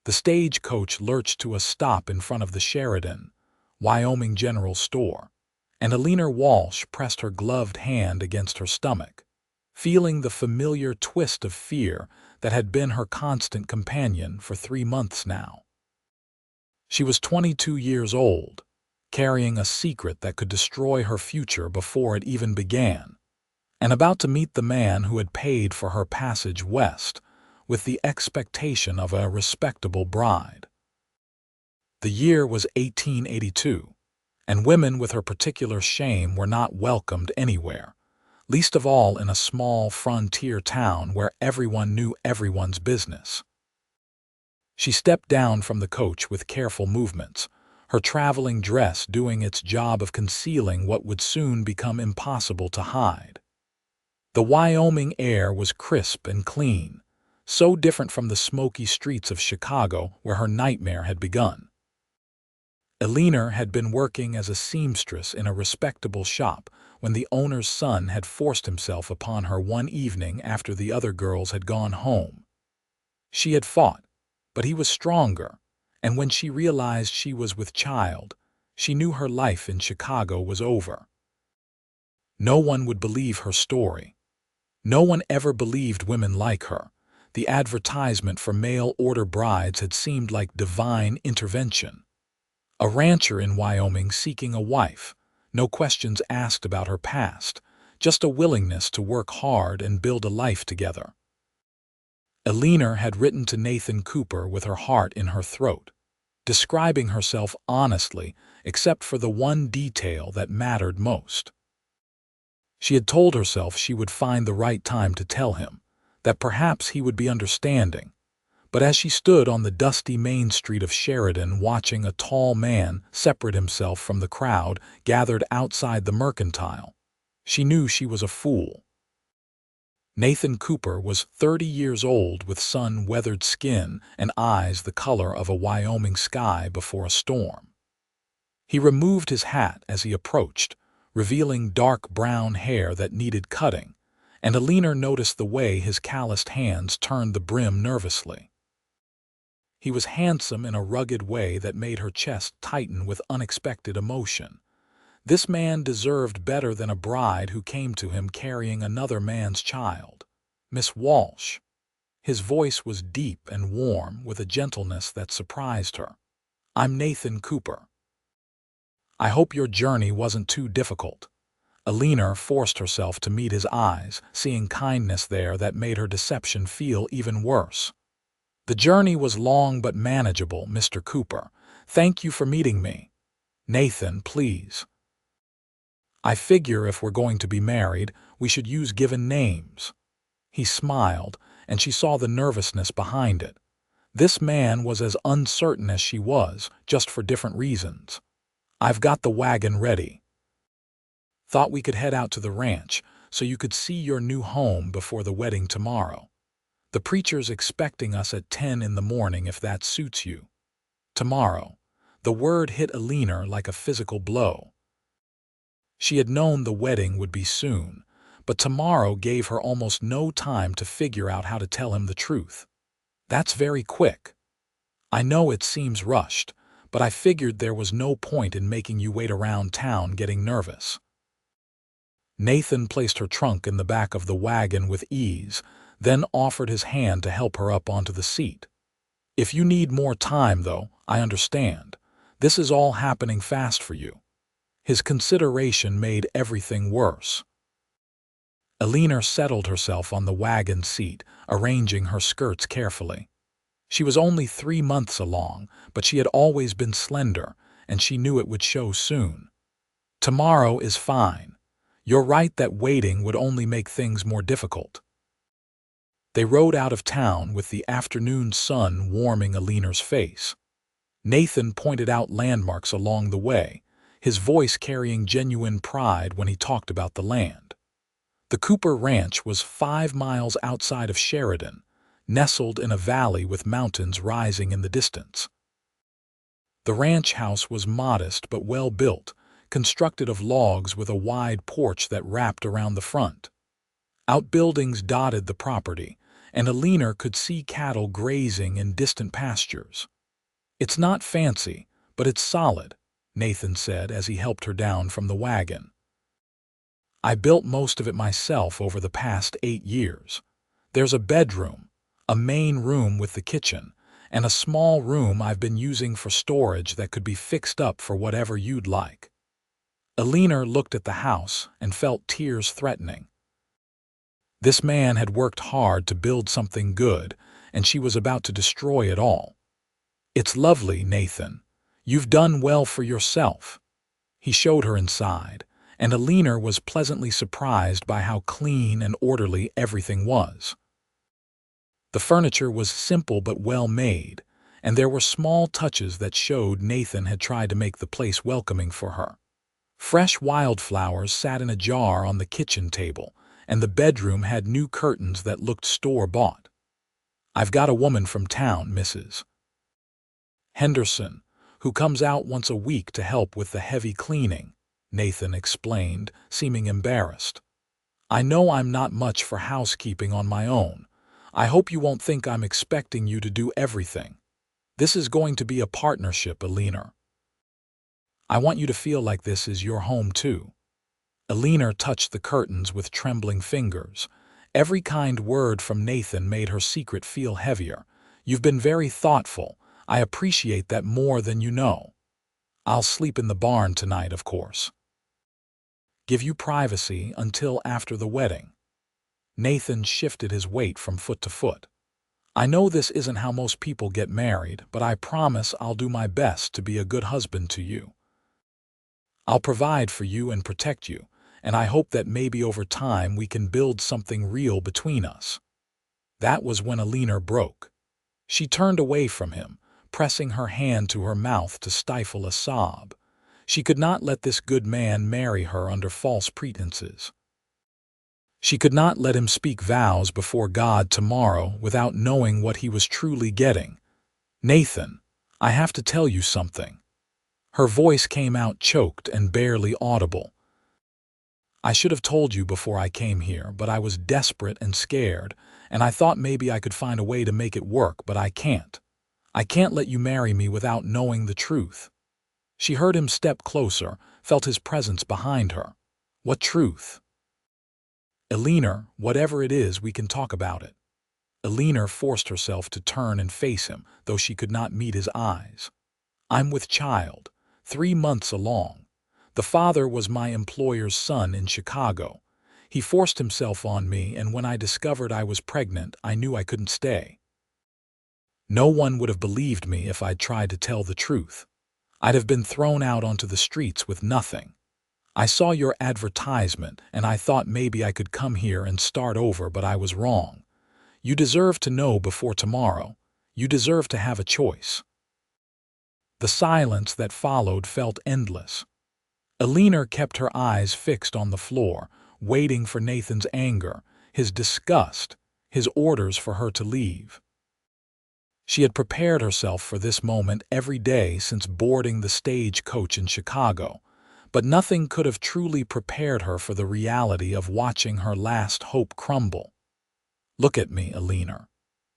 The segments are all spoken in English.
The stagecoach lurched to a stop in front of the Sheridan, Wyoming General Store, and Eleanor Walsh pressed her gloved hand against her stomach, feeling the familiar twist of fear that had been her constant companion for 3 months now. She was 22 years old, carrying a secret that could destroy her future before it even began, and about to meet the man who had paid for her passage west with the expectation of a respectable bride. The year was 1882, and women with her particular shame were not welcomed anywhere, least of all in a small frontier town where everyone knew everyone's business. She stepped down from the coach with careful movements, her traveling dress doing its job of concealing what would soon become impossible to hide. The Wyoming air was crisp and clean, so different from the smoky streets of Chicago where her nightmare had begun. Eleanor had been working as a seamstress in a respectable shop when the owner's son had forced himself upon her one evening after the other girls had gone home. She had fought, but he was stronger, and when she realized she was with child, she knew her life in Chicago was over. No one would believe her story. No one ever believed women like her. The advertisement for mail-order brides had seemed like divine intervention. A rancher in Wyoming seeking a wife, no questions asked about her past, just a willingness to work hard and build a life together. Eleanor had written to Nathan Cooper with her heart in her throat, describing herself honestly except for the one detail that mattered most. She had told herself she would find the right time to tell him, that perhaps he would be understanding, but as she stood on the dusty main street of Sheridan watching a tall man separate himself from the crowd gathered outside the mercantile, she knew she was a fool. Nathan Cooper was 30 years old with sun-weathered skin and eyes the color of a Wyoming sky before a storm. He removed his hat as he approached, revealing dark brown hair that needed cutting, and Eleanor noticed the way his calloused hands turned the brim nervously. He was handsome in a rugged way that made her chest tighten with unexpected emotion. This man deserved better than a bride who came to him carrying another man's child. Miss Walsh. His voice was deep and warm with a gentleness that surprised her. I'm Nathan Cooper. I hope your journey wasn't too difficult. Eleanor forced herself to meet his eyes, seeing kindness there that made her deception feel even worse. The journey was long but manageable, Mr. Cooper. Thank you for meeting me. Nathan, please. I figure if we're going to be married, we should use given names. He smiled, and she saw the nervousness behind it. This man was as uncertain as she was, just for different reasons. I've got the wagon ready. Thought we could head out to the ranch so you could see your new home before the wedding tomorrow. The preacher's expecting us at 10 in the morning if that suits you. Tomorrow. The word hit Eleanor like a physical blow. She had known the wedding would be soon, but tomorrow gave her almost no time to figure out how to tell him the truth. That's very quick. I know it seems rushed, but I figured there was no point in making you wait around town getting nervous. Nathan placed her trunk in the back of the wagon with ease, then offered his hand to help her up onto the seat. If you need more time, though, I understand. This is all happening fast for you. His consideration made everything worse. Eleanor settled herself on the wagon seat, arranging her skirts carefully. She was only 3 months along, but she had always been slender, and she knew it would show soon. Tomorrow is fine. You're right that waiting would only make things more difficult. They rode out of town with the afternoon sun warming Eleanor's face. Nathan pointed out landmarks along the way, his voice carrying genuine pride when he talked about the land. The Cooper Ranch was 5 miles outside of Sheridan, nestled in a valley with mountains rising in the distance. The ranch house was modest but well built, constructed of logs with a wide porch that wrapped around the front. Outbuildings dotted the property, and Eleanor could see cattle grazing in distant pastures. "It's not fancy, but it's solid," Nathan said as he helped her down from the wagon. "I built most of it myself over the past 8 years. There's a bedroom, a main room with the kitchen, and a small room I've been using for storage that could be fixed up for whatever you'd like." Eleanor looked at the house and felt tears threatening. This man had worked hard to build something good, and she was about to destroy it all. "It's lovely, Nathan. You've done well for yourself." He showed her inside, and Eleanor was pleasantly surprised by how clean and orderly everything was. The furniture was simple but well made, and there were small touches that showed Nathan had tried to make the place welcoming for her. Fresh wildflowers sat in a jar on the kitchen table, and the bedroom had new curtains that looked store-bought. "I've got a woman from town, Mrs. Henderson, who comes out once a week to help with the heavy cleaning," Nathan explained, seeming embarrassed. "I know I'm not much for housekeeping on my own. I hope you won't think I'm expecting you to do everything. This is going to be a partnership, Eleanor. I want you to feel like this is your home too." Eleanor touched the curtains with trembling fingers. Every kind word from Nathan made her secret feel heavier. "You've been very thoughtful. I appreciate that more than you know. I'll sleep in the barn tonight, of course. Give you privacy until after the wedding." Nathan shifted his weight from foot to foot. "I know this isn't how most people get married, but I promise I'll do my best to be a good husband to you. I'll provide for you and protect you, and I hope that maybe over time we can build something real between us." That was when Eleanor broke. She turned away from him, pressing her hand to her mouth to stifle a sob. She could not let this good man marry her under false pretenses. She could not let him speak vows before God tomorrow without knowing what he was truly getting. "Nathan, I have to tell you something." Her voice came out choked and barely audible. "I should have told you before I came here, but I was desperate and scared, and I thought maybe I could find a way to make it work, but I can't. I can't let you marry me without knowing the truth." She heard him step closer, felt his presence behind her. "What truth?" "Eleanor, whatever it is, we can talk about it." Eleanor forced herself to turn and face him, though she could not meet his eyes. "I'm with child, 3 months along. The father was my employer's son in Chicago. He forced himself on me, and when I discovered I was pregnant, I knew I couldn't stay. No one would have believed me if I'd tried to tell the truth. I'd have been thrown out onto the streets with nothing. I saw your advertisement, and I thought maybe I could come here and start over, but I was wrong. You deserve to know before tomorrow. You deserve to have a choice." The silence that followed felt endless. Eleanor kept her eyes fixed on the floor, waiting for Nathan's anger, his disgust, his orders for her to leave. She had prepared herself for this moment every day since boarding the stagecoach in Chicago, but nothing could have truly prepared her for the reality of watching her last hope crumble. "Look at me, Eleanor."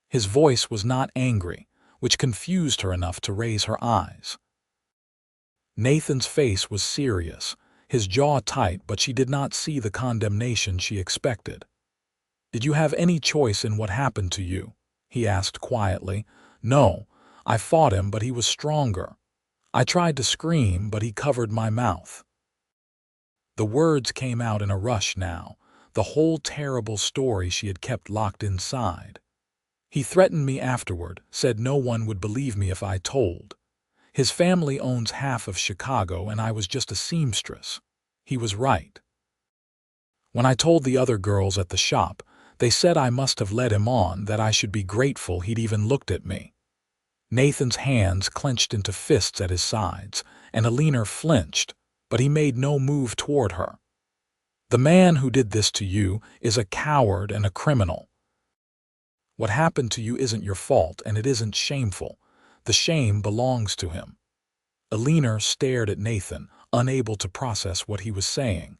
His voice was not angry, which confused her enough to raise her eyes. Nathan's face was serious, his jaw tight, but she did not see the condemnation she expected. "Did you have any choice in what happened to you?" he asked quietly. "No, I fought him, but he was stronger. I tried to scream, but he covered my mouth." The words came out in a rush now, the whole terrible story she had kept locked inside. "He threatened me afterward, said no one would believe me if I told. His family owns half of Chicago, and I was just a seamstress. He was right. When I told the other girls at the shop, they said I must have led him on, that I should be grateful he'd even looked at me." Nathan's hands clenched into fists at his sides, and Eleanor flinched, but he made no move toward her. "The man who did this to you is a coward and a criminal. What happened to you isn't your fault, and it isn't shameful. The shame belongs to him." Eleanor stared at Nathan, unable to process what he was saying.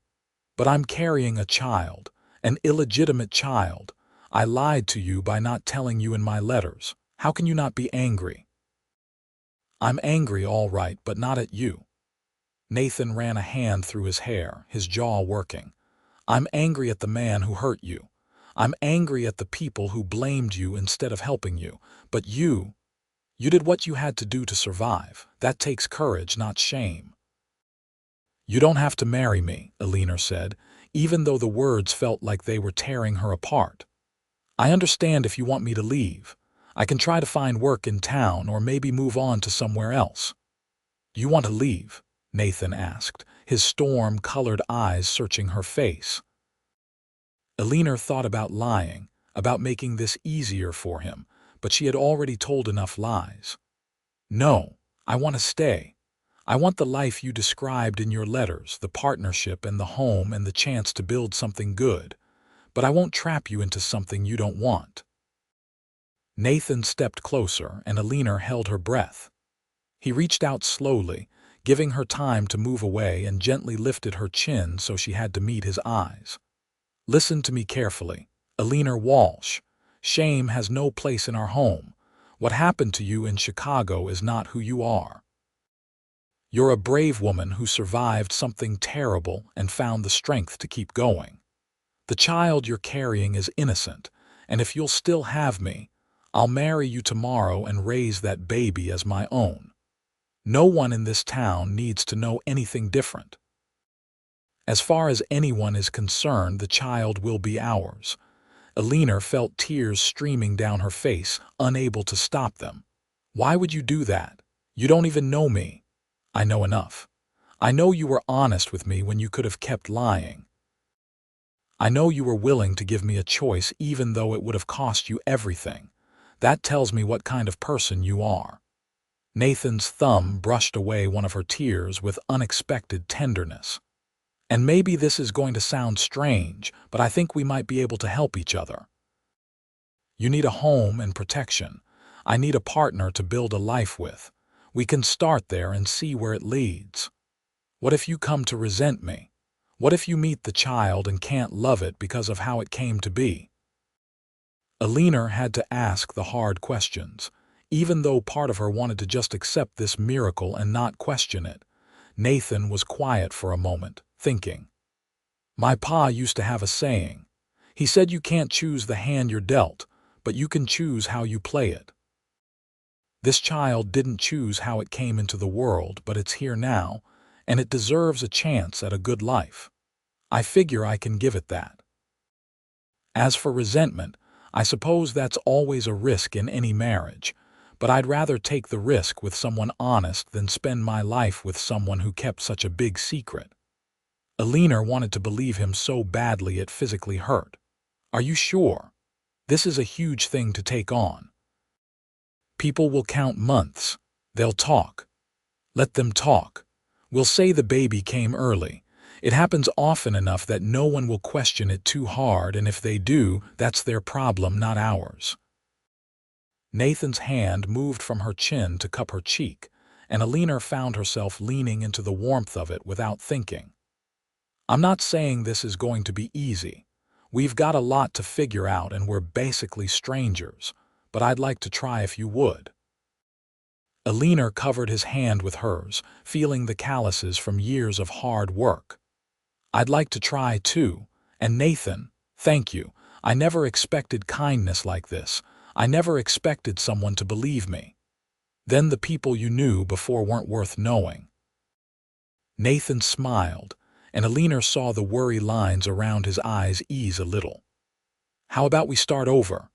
"But I'm carrying a child, an illegitimate child. I lied to you by not telling you in my letters. How can you not be angry?" "I'm angry, all right, but not at you." Nathan ran a hand through his hair, his jaw working. "I'm angry at the man who hurt you. I'm angry at the people who blamed you instead of helping you. But you did what you had to do to survive. That takes courage, not shame." "You don't have to marry me," Eleanor said, even though the words felt like they were tearing her apart. "I understand if you want me to leave. I can try to find work in town or maybe move on to somewhere else." "You want to leave?" Nathan asked, his storm-colored eyes searching her face. Eleanor thought about lying, about making this easier for him, but she had already told enough lies. "No, I want to stay. I want the life you described in your letters, the partnership and the home and the chance to build something good. But I won't trap you into something you don't want." Nathan stepped closer and Eleanor held her breath. He reached out slowly, giving her time to move away, and gently lifted her chin so she had to meet his eyes. "Listen to me carefully, Eleanor Walsh. Shame has no place in our home. What happened to you in Chicago is not who you are. You're a brave woman who survived something terrible and found the strength to keep going. The child you're carrying is innocent, and if you'll still have me, I'll marry you tomorrow and raise that baby as my own. No one in this town needs to know anything different. As far as anyone is concerned, the child will be ours." Eleanor felt tears streaming down her face, unable to stop them. "Why would you do that? You don't even know me." "I know enough. I know you were honest with me when you could have kept lying. I know you were willing to give me a choice even though it would have cost you everything. That tells me what kind of person you are." Nathan's thumb brushed away one of her tears with unexpected tenderness. "And maybe this is going to sound strange, but I think we might be able to help each other. You need a home and protection. I need a partner to build a life with. We can start there and see where it leads. What if you come to resent me? What if you meet the child and can't love it because of how it came to be?" Eleanor had to ask the hard questions, even though part of her wanted to just accept this miracle and not question it. Nathan was quiet for a moment, thinking. "My pa used to have a saying. He said you can't choose the hand you're dealt, but you can choose how you play it. This child didn't choose how it came into the world, but it's here now, and it deserves a chance at a good life. I figure I can give it that. As for resentment, I suppose that's always a risk in any marriage, but I'd rather take the risk with someone honest than spend my life with someone who kept such a big secret." Eleanor wanted to believe him so badly it physically hurt. "Are you sure? This is a huge thing to take on. People will count months. They'll talk. Let them talk. We'll say the baby came early. It happens often enough that no one will question it too hard, and if they do, that's their problem, not ours." Nathan's hand moved from her chin to cup her cheek, and Eleanor found herself leaning into the warmth of it without thinking. "I'm not saying this is going to be easy. We've got a lot to figure out and we're basically strangers, but I'd like to try if you would." Eleanor covered his hand with hers, feeling the calluses from years of hard work. "I'd like to try too, and Nathan, thank you. I never expected kindness like this. I never expected someone to believe me. Then the people you knew before weren't worth knowing." Nathan smiled, and Eleanor saw the worry lines around his eyes ease a little. "How about we start over?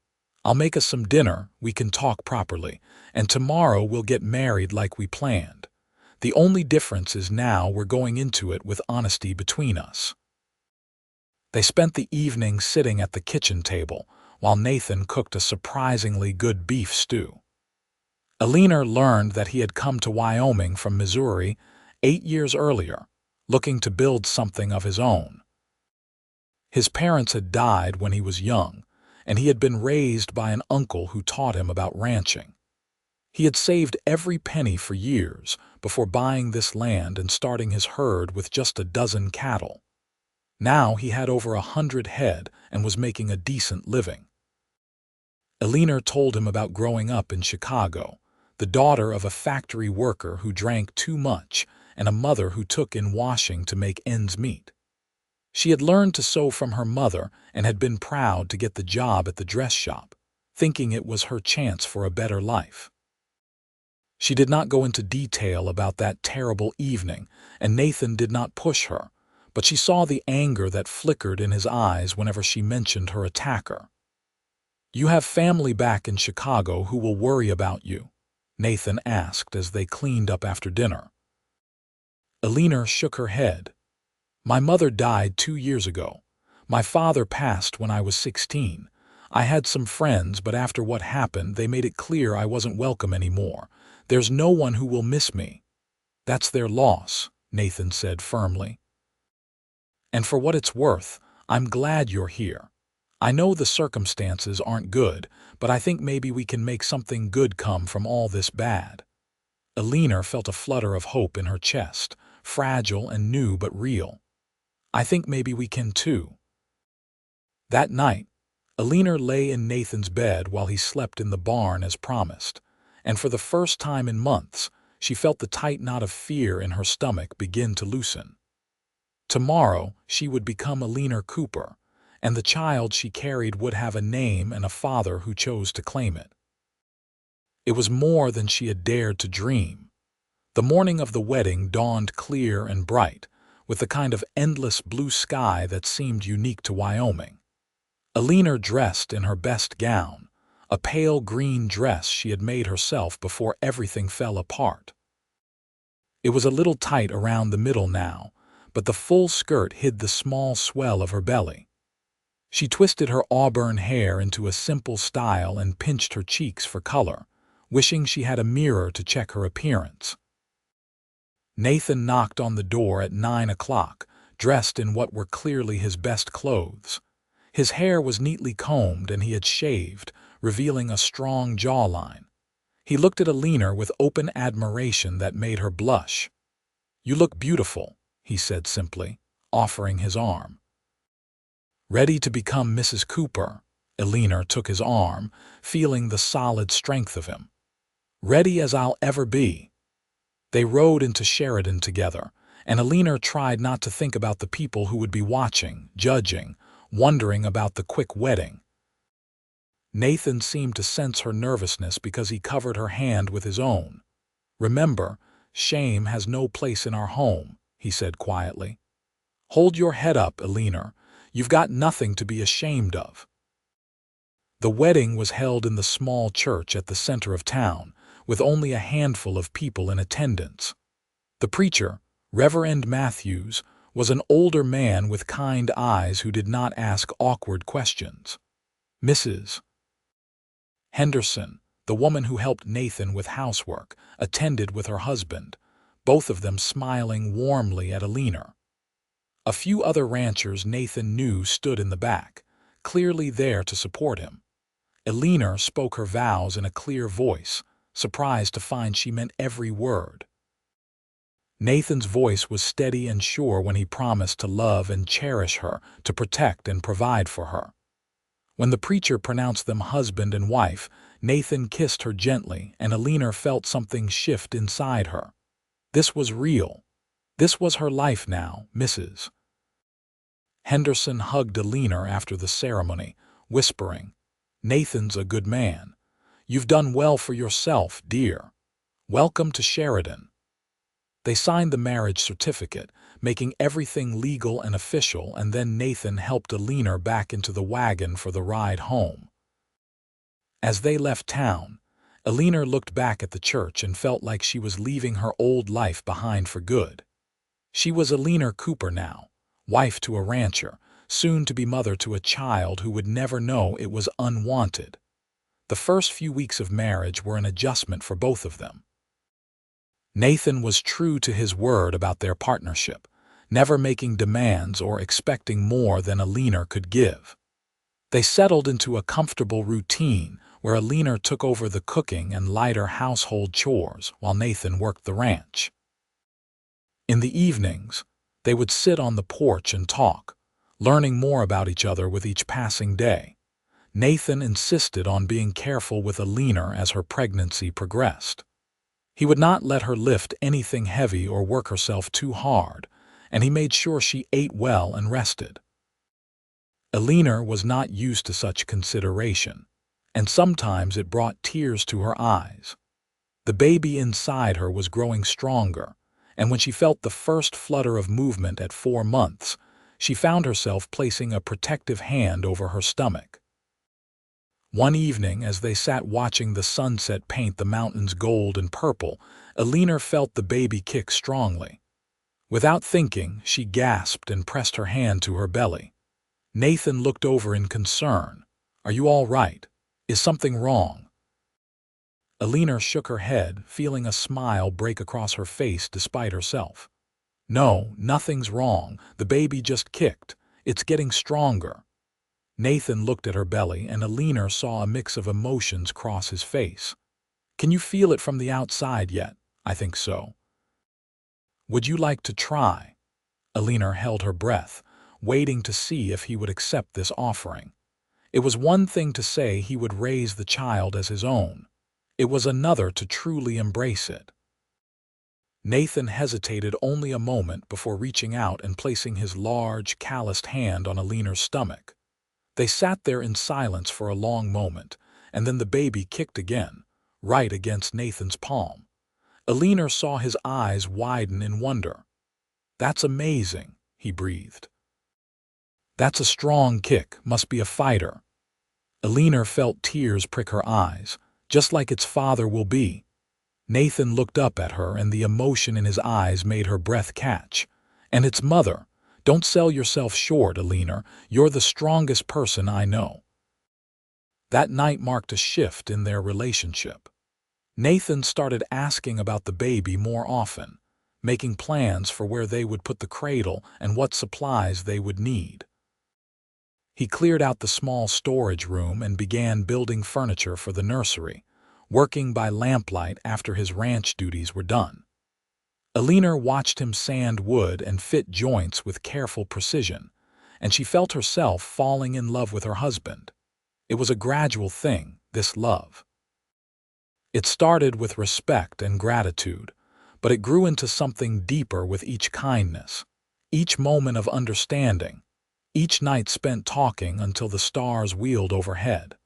I'll make us some dinner, we can talk properly, and tomorrow we'll get married like we planned. The only difference is now we're going into it with honesty between us." They spent the evening sitting at the kitchen table, while Nathan cooked a surprisingly good beef stew. Eleanor learned that he had come to Wyoming from Missouri 8 years earlier, looking to build something of his own. His parents had died when he was young, and he had been raised by an uncle who taught him about ranching. He had saved every penny for years before buying this land and starting his herd with just a dozen cattle. Now he had over 100 head and was making a decent living. Eleanor told him about growing up in Chicago, the daughter of a factory worker who drank too much and a mother who took in washing to make ends meet. She had learned to sew from her mother and had been proud to get the job at the dress shop, thinking it was her chance for a better life. She did not go into detail about that terrible evening, and Nathan did not push her, but she saw the anger that flickered in his eyes whenever she mentioned her attacker. "You have family back in Chicago who will worry about you?" Nathan asked as they cleaned up after dinner. Eleanor shook her head. "My mother died 2 years ago. My father passed when I was 16. I had some friends, but after what happened, they made it clear I wasn't welcome anymore. There's no one who will miss me." "That's their loss," Nathan said firmly. "And for what it's worth, I'm glad you're here. I know the circumstances aren't good, but I think maybe we can make something good come from all this bad." Eleanor felt a flutter of hope in her chest, fragile and new but real. "I think maybe we can too." That night, Eleanor lay in Nathan's bed while he slept in the barn as promised, and for the first time in months, she felt the tight knot of fear in her stomach begin to loosen. Tomorrow, she would become Eleanor Cooper, and the child she carried would have a name and a father who chose to claim it. It was more than she had dared to dream. The morning of the wedding dawned clear and bright, with the kind of endless blue sky that seemed unique to Wyoming. Eleanor dressed in her best gown, a pale green dress she had made herself before everything fell apart. It was a little tight around the middle now, but the full skirt hid the small swell of her belly. She twisted her auburn hair into a simple style and pinched her cheeks for color, wishing she had a mirror to check her appearance. Nathan knocked on the door at 9 o'clock, dressed in what were clearly his best clothes. His hair was neatly combed and he had shaved, revealing a strong jawline. He looked at Eleanor with open admiration that made her blush. "You look beautiful," he said simply, offering his arm. "Ready to become Mrs. Cooper?" Eleanor took his arm, feeling the solid strength of him. "Ready as I'll ever be." They rode into Sheridan together, and Eleanor tried not to think about the people who would be watching, judging, wondering about the quick wedding. Nathan seemed to sense her nervousness because he covered her hand with his own. "Remember, shame has no place in our home," he said quietly. "Hold your head up, Eleanor. You've got nothing to be ashamed of." The wedding was held in the small church at the center of town, with only a handful of people in attendance. The preacher, Reverend Matthews, was an older man with kind eyes who did not ask awkward questions. Mrs. Henderson, the woman who helped Nathan with housework, attended with her husband, both of them smiling warmly at Eleanor. A few other ranchers Nathan knew stood in the back, clearly there to support him. Eleanor spoke her vows in a clear voice, surprised to find she meant every word. Nathan's voice was steady and sure when he promised to love and cherish her, to protect and provide for her. When the preacher pronounced them husband and wife, Nathan kissed her gently, and Eleanor felt something shift inside her. This was real. This was her life now, Mrs. Henderson hugged Eleanor after the ceremony, whispering, "Nathan's a good man. You've done well for yourself, dear. Welcome to Sheridan." They signed the marriage certificate, making everything legal and official, and then Nathan helped Eleanor back into the wagon for the ride home. As they left town, Eleanor looked back at the church and felt like she was leaving her old life behind for good. She was Eleanor Cooper now, wife to a rancher, soon to be mother to a child who would never know it was unwanted. The first few weeks of marriage were an adjustment for both of them. Nathan was true to his word about their partnership, never making demands or expecting more than Eleanor could give. They settled into a comfortable routine where Eleanor took over the cooking and lighter household chores while Nathan worked the ranch. In the evenings, they would sit on the porch and talk, learning more about each other with each passing day. Nathan insisted on being careful with Eleanor as her pregnancy progressed. He would not let her lift anything heavy or work herself too hard, and he made sure she ate well and rested. Eleanor was not used to such consideration, and sometimes it brought tears to her eyes. The baby inside her was growing stronger, and when she felt the first flutter of movement at 4 months, she found herself placing a protective hand over her stomach. One evening, as they sat watching the sunset paint the mountains gold and purple, Eleanor felt the baby kick strongly. Without thinking, she gasped and pressed her hand to her belly. Nathan looked over in concern. "Are you all right? Is something wrong?" Eleanor shook her head, feeling a smile break across her face despite herself. "No, nothing's wrong. The baby just kicked. It's getting stronger." Nathan looked at her belly, and Eleanor saw a mix of emotions cross his face. "Can you feel it from the outside yet?" "I think so." "Would you like to try?" Eleanor held her breath, waiting to see if he would accept this offering. It was one thing to say he would raise the child as his own. It was another to truly embrace it. Nathan hesitated only a moment before reaching out and placing his large, calloused hand on Eleanor's stomach. They sat there in silence for a long moment, and then the baby kicked again, right against Nathan's palm. Eleanor saw his eyes widen in wonder. "That's amazing," he breathed. "That's a strong kick, must be a fighter." Eleanor felt tears prick her eyes, just like its father will be. Nathan looked up at her, and the emotion in his eyes made her breath catch. "And its mother. Don't sell yourself short, Eleanor. You're the strongest person I know." That night marked a shift in their relationship. Nathan started asking about the baby more often, making plans for where they would put the cradle and what supplies they would need. He cleared out the small storage room and began building furniture for the nursery, working by lamplight after his ranch duties were done. Eleanor watched him sand wood and fit joints with careful precision, and she felt herself falling in love with her husband. It was a gradual thing, this love. It started with respect and gratitude, but it grew into something deeper with each kindness, each moment of understanding, each night spent talking until the stars wheeled overhead.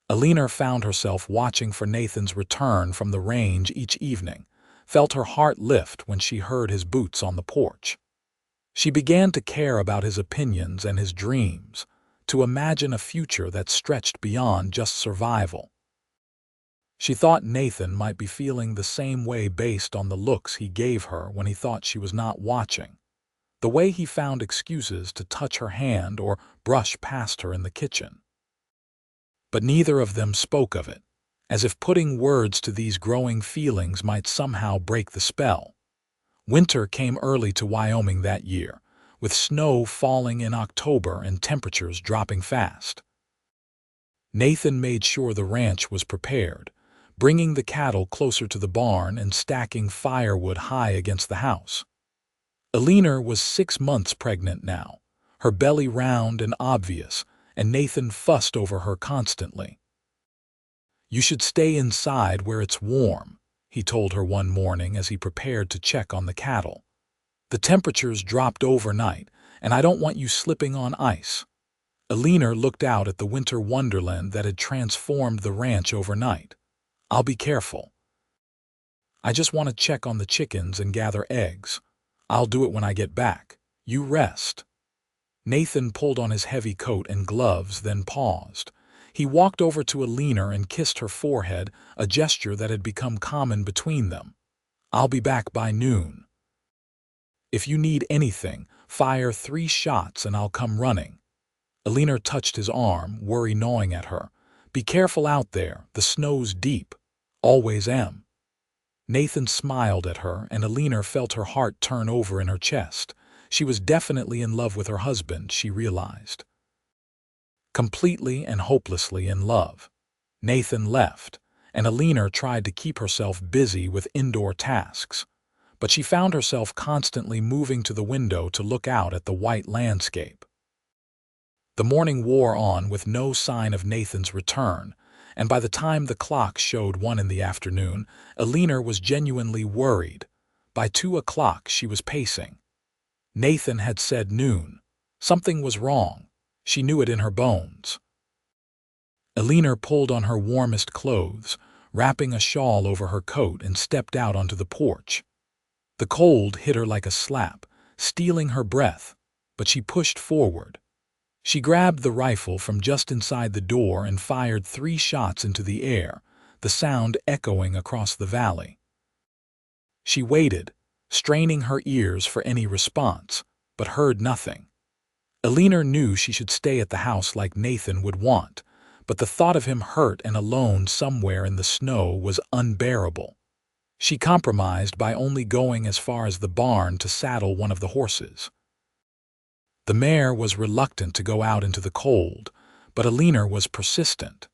Eleanor found herself watching for Nathan's return from the range each evening, felt her heart lift when she heard his boots on the porch. She began to care about his opinions and his dreams, to imagine a future that stretched beyond just survival. She thought Nathan might be feeling the same way based on the looks he gave her when he thought she was not watching, the way he found excuses to touch her hand or brush past her in the kitchen. But neither of them spoke of it, as if putting words to these growing feelings might somehow break the spell. Winter came early to Wyoming that year, with snow falling in October and temperatures dropping fast. Nathan made sure the ranch was prepared, bringing the cattle closer to the barn and stacking firewood high against the house. Eleanor was 6 months pregnant now, her belly round and obvious, and Nathan fussed over her constantly. "You should stay inside where it's warm," he told her one morning as he prepared to check on the cattle. "The temperatures dropped overnight, and I don't want you slipping on ice." Eleanor looked out at the winter wonderland that had transformed the ranch overnight. "I'll be careful. I just want to check on the chickens and gather eggs. I'll do it when I get back. You rest." Nathan pulled on his heavy coat and gloves, then paused. He walked over to Eleanor and kissed her forehead, a gesture that had become common between them. "I'll be back by noon. If you need anything, fire 3 shots and I'll come running." Eleanor touched his arm, worry gnawing at her. "Be careful out there, the snow's deep. Always am." Nathan smiled at her, and Eleanor felt her heart turn over in her chest. She was definitely in love with her husband, she realized. Completely and hopelessly in love. Nathan left, and Eleanor tried to keep herself busy with indoor tasks, but she found herself constantly moving to the window to look out at the white landscape. The morning wore on with no sign of Nathan's return, and by the time the clock showed 1 in the afternoon, Eleanor was genuinely worried. By 2 o'clock she was pacing. Nathan had said noon. Something was wrong. She knew it in her bones. Eleanor pulled on her warmest clothes, wrapping a shawl over her coat, and stepped out onto the porch. The cold hit her like a slap, stealing her breath, but she pushed forward. She grabbed the rifle from just inside the door and fired 3 shots into the air, the sound echoing across the valley. She waited, straining her ears for any response, but heard nothing. Eleanor knew she should stay at the house like Nathan would want, but the thought of him hurt and alone somewhere in the snow was unbearable. She compromised by only going as far as the barn to saddle one of the horses. The mare was reluctant to go out into the cold, but Eleanor was persistent.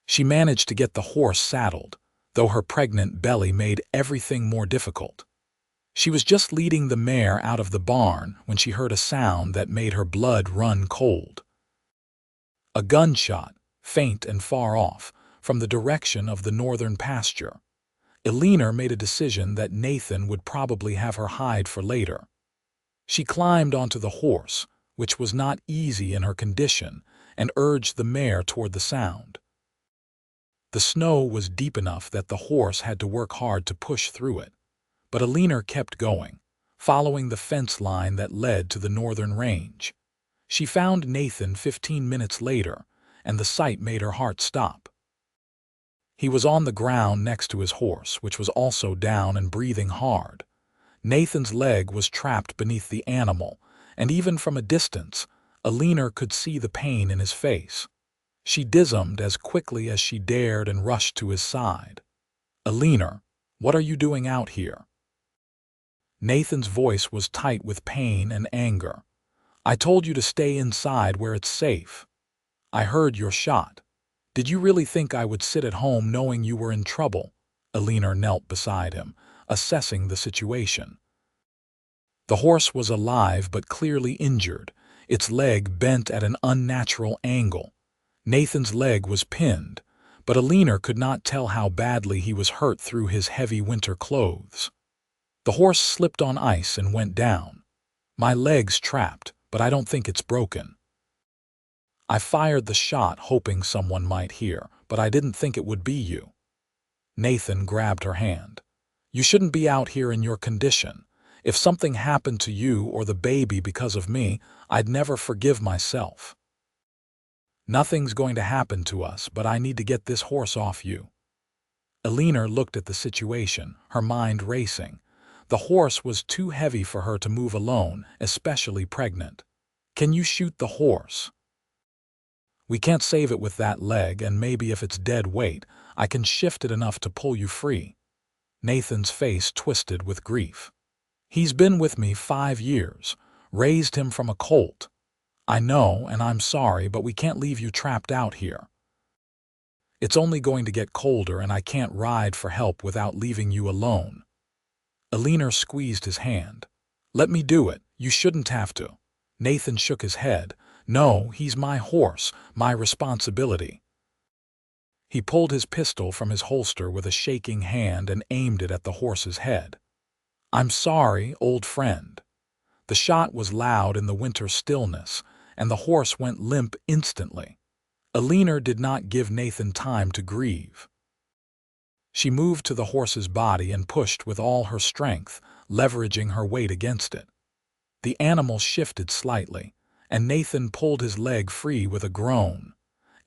She managed to get the horse saddled, though her pregnant belly made everything more difficult. She was just leading the mare out of the barn when she heard a sound that made her blood run cold. A gunshot, faint and far off, from the direction of the northern pasture. Eleanor made a decision that Nathan would probably have her hide for later. She climbed onto the horse, which was not easy in her condition, and urged the mare toward the sound. The snow was deep enough that the horse had to work hard to push through it, but Eleanor kept going, following the fence line that led to the northern range. She found Nathan 15 minutes later, and the sight made her heart stop. He was on the ground next to his horse, which was also down and breathing hard. Nathan's leg was trapped beneath the animal, and even from a distance, Eleanor could see the pain in his face. She disarmed as quickly as she dared and rushed to his side. "Eleanor, what are you doing out here?" Nathan's voice was tight with pain and anger. "I told you to stay inside where it's safe. I heard your shot. Did you really think I would sit at home knowing you were in trouble?" Eleanor knelt beside him, assessing the situation. The horse was alive but clearly injured, its leg bent at an unnatural angle. Nathan's leg was pinned, but Eleanor could not tell how badly he was hurt through his heavy winter clothes. The horse slipped on ice and went down. "My leg's trapped, but I don't think it's broken. I fired the shot hoping someone might hear, but I didn't think it would be you." Nathan grabbed her hand. "You shouldn't be out here in your condition. If something happened to you or the baby because of me, I'd never forgive myself." "Nothing's going to happen to us, but I need to get this horse off you." Eleanor looked at the situation, her mind racing. The horse was too heavy for her to move alone, especially pregnant. "Can you shoot the horse?" "We can't save it with that leg, and maybe if it's dead weight, I can shift it enough to pull you free." Nathan's face twisted with grief. "He's been with me 5 years, raised him from a colt. I know, and I'm sorry, but we can't leave you trapped out here. It's only going to get colder, and I can't ride for help without leaving you alone." Eleanor squeezed his hand. "Let me do it. You shouldn't have to." Nathan shook his head. "No, he's my horse, my responsibility." He pulled his pistol from his holster with a shaking hand and aimed it at the horse's head. "I'm sorry, old friend." The shot was loud in the winter stillness, and the horse went limp instantly. Eleanor did not give Nathan time to grieve. She moved to the horse's body and pushed with all her strength, leveraging her weight against it. The animal shifted slightly, and Nathan pulled his leg free with a groan.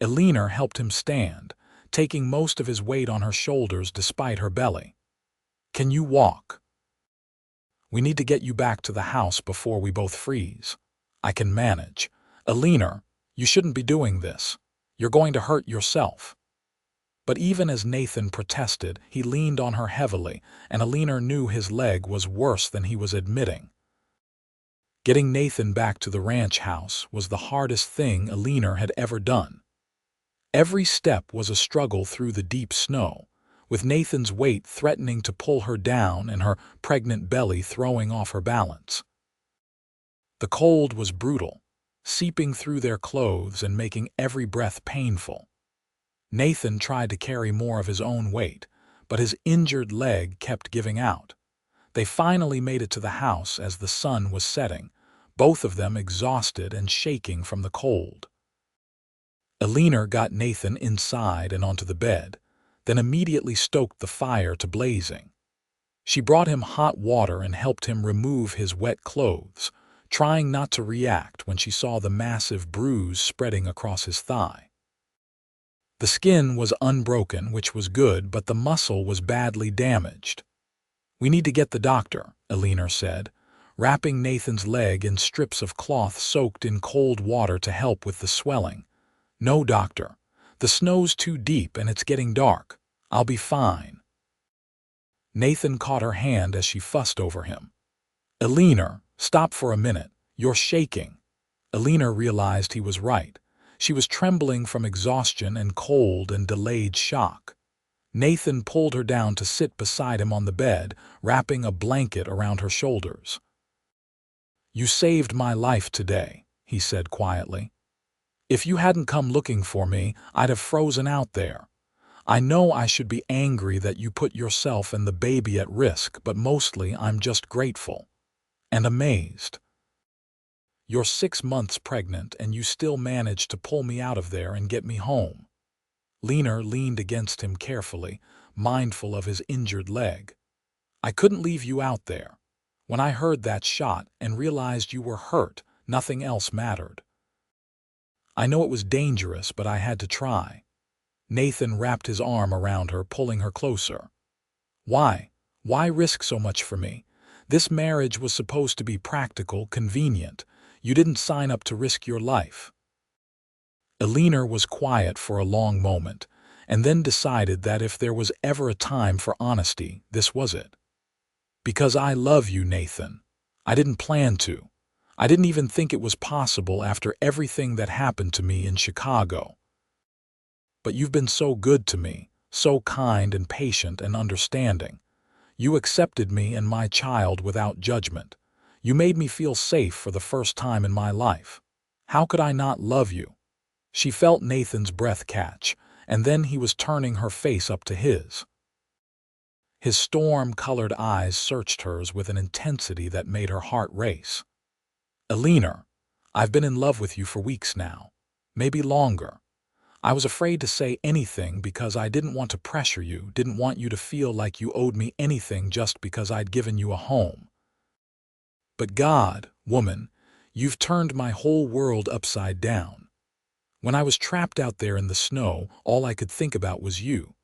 Eleanor helped him stand, taking most of his weight on her shoulders despite her belly. "Can you walk?" "We need to get you back to the house before we both freeze." "I can manage." "Eleanor, you shouldn't be doing this. You're going to hurt yourself." But even as Nathan protested, he leaned on her heavily, and Eleanor knew his leg was worse than he was admitting. Getting Nathan back to the ranch house was the hardest thing Eleanor had ever done. Every step was a struggle through the deep snow, with Nathan's weight threatening to pull her down and her pregnant belly throwing off her balance. The cold was brutal. seeping through their clothes and making every breath painful. Nathan tried to carry more of his own weight, but his injured leg kept giving out. They finally made it to the house as the sun was setting, both of them exhausted and shaking from the cold. Eleanor got Nathan inside and onto the bed, then immediately stoked the fire to blazing. She brought him hot water and helped him remove his wet clothes, trying not to react when she saw the massive bruise spreading across his thigh. The skin was unbroken, which was good, but the muscle was badly damaged. "We need to get the doctor," Eleanor said, wrapping Nathan's leg in strips of cloth soaked in cold water to help with the swelling. "No, doctor. The snow's too deep and it's getting dark. I'll be fine." Nathan caught her hand as she fussed over him. "Eleanor, stop for a minute. You're shaking." Eleanor realized he was right. She was trembling from exhaustion and cold and delayed shock. Nathan pulled her down to sit beside him on the bed, wrapping a blanket around her shoulders. "You saved my life today," he said quietly. "If you hadn't come looking for me, I'd have frozen out there. I know I should be angry that you put yourself and the baby at risk, but mostly I'm just grateful. And amazed. You're 6 months pregnant and you still managed to pull me out of there and get me home." Eleanor leaned against him carefully, mindful of his injured leg. "I couldn't leave you out there. When I heard that shot and realized you were hurt, nothing else mattered. I know it was dangerous, but I had to try." Nathan wrapped his arm around her, pulling her closer. "Why? Why risk so much for me? This marriage was supposed to be practical, convenient. You didn't sign up to risk your life." Eleanor was quiet for a long moment, and then decided that if there was ever a time for honesty, this was it. "Because I love you, Nathan. I didn't plan to. I didn't even think it was possible after everything that happened to me in Chicago. But you've been so good to me, so kind and patient and understanding. You accepted me and my child without judgment. You made me feel safe for the first time in my life. How could I not love you?" She felt Nathan's breath catch, and then he was turning her face up to his. His storm-colored eyes searched hers with an intensity that made her heart race. "Eleanor, I've been in love with you for weeks now, maybe longer. I was afraid to say anything because I didn't want to pressure you, didn't want you to feel like you owed me anything just because I'd given you a home. But God, woman, you've turned my whole world upside down. When I was trapped out there in the snow, all I could think about was you,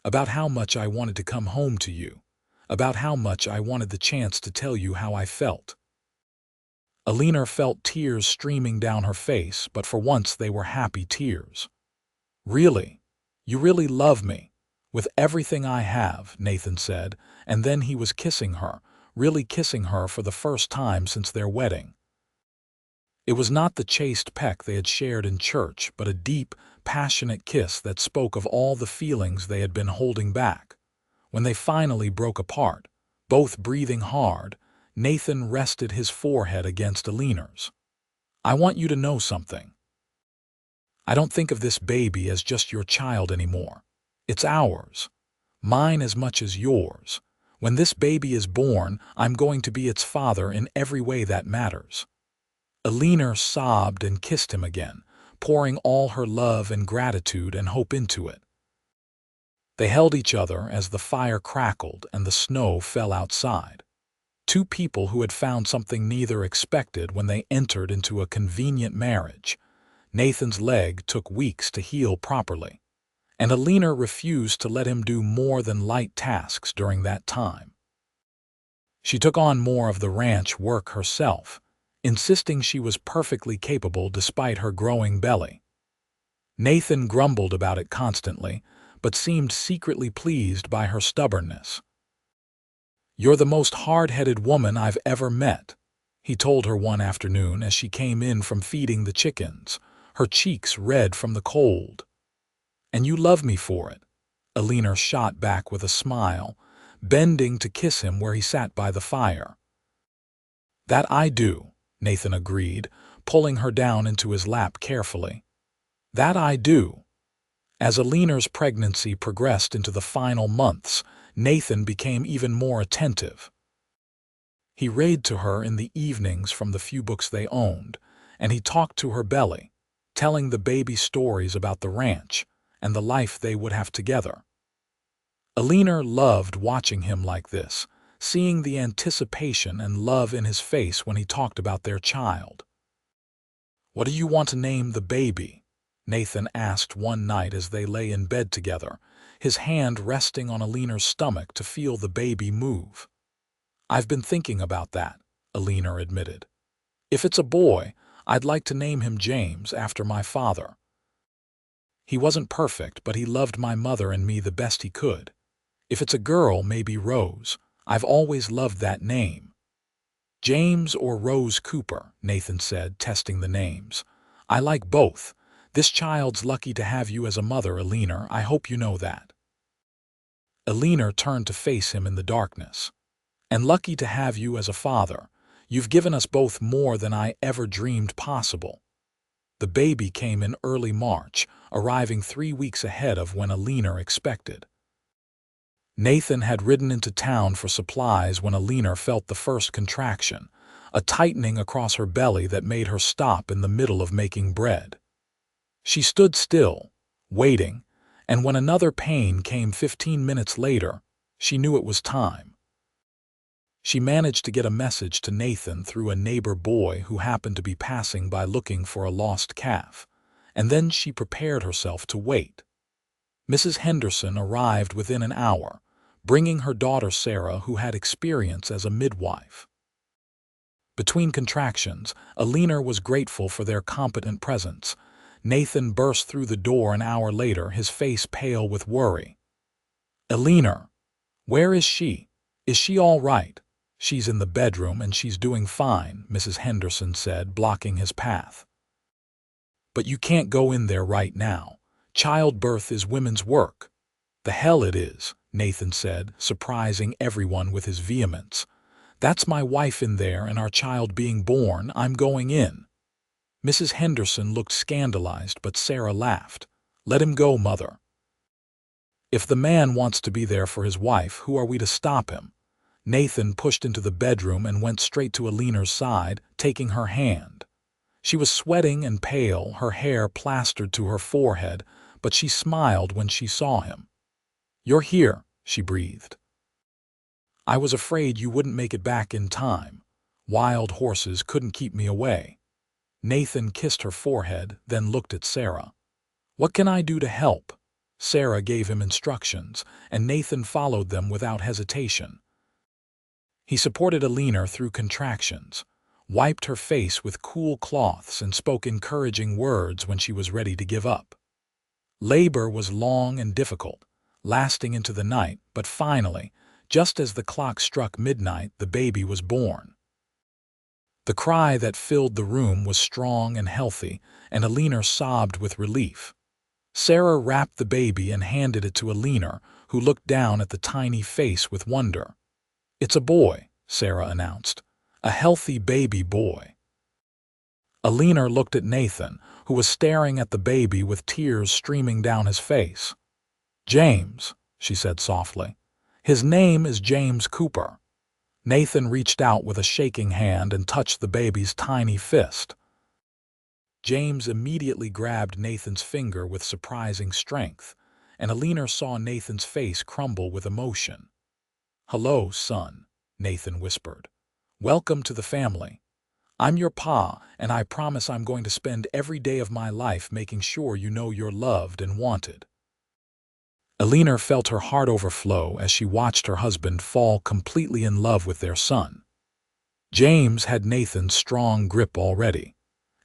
about how much I wanted to come home to you, about how much I wanted the chance to tell you how I felt." Eleanor felt tears streaming down her face, but for once they were happy tears. "Really? You really love me? With everything I have," Nathan said, and then he was kissing her, really kissing her for the first time since their wedding. It was not the chaste peck they had shared in church, but a deep, passionate kiss that spoke of all the feelings they had been holding back. When they finally broke apart, both breathing hard, Nathan rested his forehead against Eleanor's. "I want you to know something. I don't think of this baby as just your child anymore. It's ours. Mine as much as yours. When this baby is born, I'm going to be its father in every way that matters." Eleanor sobbed and kissed him again, pouring all her love and gratitude and hope into it. They held each other as the fire crackled and the snow fell outside. Two people who had found something neither expected when they entered into a convenient marriage. Nathan's leg took weeks to heal properly, and Eleanor refused to let him do more than light tasks during that time. She took on more of the ranch work herself, insisting she was perfectly capable despite her growing belly. Nathan grumbled about it constantly, but seemed secretly pleased by her stubbornness. "You're the most hard-headed woman I've ever met," he told her one afternoon as she came in from feeding the chickens, her cheeks red from the cold. "And you love me for it," Eleanor shot back with a smile, bending to kiss him where he sat by the fire. "That I do," Nathan agreed, pulling her down into his lap carefully. "That I do." As Eleanor's pregnancy progressed into the final months, Nathan became even more attentive. He read to her in the evenings from the few books they owned, and he talked to her belly, telling the baby stories about the ranch and the life they would have together. Eleanor loved watching him like this, seeing the anticipation and love in his face when he talked about their child. "What do you want to name the baby?" Nathan asked one night as they lay in bed together, his hand resting on Eleanor's stomach to feel the baby move. "I've been thinking about that," Eleanor admitted. "If it's a boy, I'd like to name him James after my father. He wasn't perfect, but he loved my mother and me the best he could. If it's a girl, maybe Rose. I've always loved that name." "James or Rose Cooper," Nathan said, testing the names. "I like both. This child's lucky to have you as a mother, Eleanor. I hope you know that." Eleanor turned to face him in the darkness. "And lucky to have you as a father. You've given us both more than I ever dreamed possible." The baby came in early March, arriving 3 weeks ahead of when Eleanor expected. Nathan had ridden into town for supplies when Eleanor felt the first contraction, a tightening across her belly that made her stop in the middle of making bread. She stood still, waiting, and when another pain came 15 minutes later, she knew it was time. She managed to get a message to Nathan through a neighbor boy who happened to be passing by looking for a lost calf, and then she prepared herself to wait. Mrs. Henderson arrived within an hour, bringing her daughter Sarah, who had experience as a midwife. Between contractions, Eleanor was grateful for their competent presence. Nathan burst through the door an hour later, his face pale with worry. "Eleanor, where is she? Is she all right?" "She's in the bedroom and she's doing fine," Mrs. Henderson said, blocking his path. "But you can't go in there right now. Childbirth is women's work." "The hell it is," Nathan said, surprising everyone with his vehemence. "That's my wife in there and our child being born. I'm going in." Mrs. Henderson looked scandalized, but Sarah laughed. "Let him go, Mother. If the man wants to be there for his wife, who are we to stop him?" Nathan pushed into the bedroom and went straight to Eleanor's side, taking her hand. She was sweating and pale, her hair plastered to her forehead, but she smiled when she saw him. "You're here," she breathed. "I was afraid you wouldn't make it back in time. Wild horses couldn't keep me away." Nathan kissed her forehead, then looked at Sarah. "What can I do to help?" Sarah gave him instructions, and Nathan followed them without hesitation. He supported Eleanor through contractions, wiped her face with cool cloths, and spoke encouraging words when she was ready to give up. Labor was long and difficult, lasting into the night, but finally, just as the clock struck midnight, the baby was born. The cry that filled the room was strong and healthy, and Eleanor sobbed with relief. Sarah wrapped the baby and handed it to Eleanor, who looked down at the tiny face with wonder. "It's a boy," Sarah announced. "A healthy baby boy." Eleanor looked at Nathan, who was staring at the baby with tears streaming down his face. "James," she said softly. "His name is James Cooper." Nathan reached out with a shaking hand and touched the baby's tiny fist. James immediately grabbed Nathan's finger with surprising strength, and Eleanor saw Nathan's face crumble with emotion. "Hello, son," Nathan whispered. "Welcome to the family. I'm your pa, and I promise I'm going to spend every day of my life making sure you know you're loved and wanted." Eleanor felt her heart overflow as she watched her husband fall completely in love with their son. James had Nathan's strong grip already,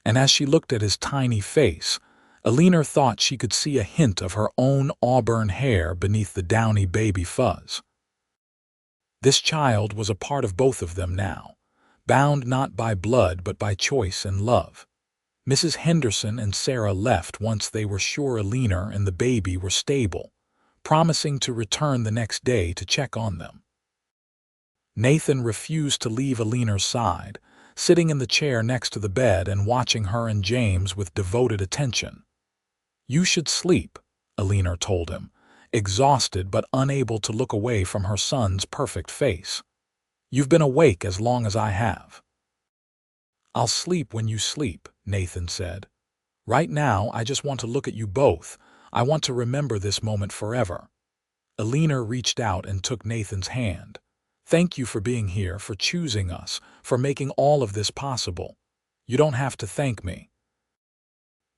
and as she looked at his tiny face, Eleanor thought she could see a hint of her own auburn hair beneath the downy baby fuzz. This child was a part of both of them now, bound not by blood but by choice and love. Mrs. Henderson and Sarah left once they were sure Eleanor and the baby were stable, promising to return the next day to check on them. Nathan refused to leave Eleanor's side, sitting in the chair next to the bed and watching her and James with devoted attention. "You should sleep," Eleanor told him, exhausted but unable to look away from her son's perfect face. "You've been awake as long as I have." "I'll sleep when you sleep," Nathan said. "Right now, I just want to look at you both. I want to remember this moment forever." Eleanor reached out and took Nathan's hand. "Thank you for being here, for choosing us, for making all of this possible. You don't have to thank me.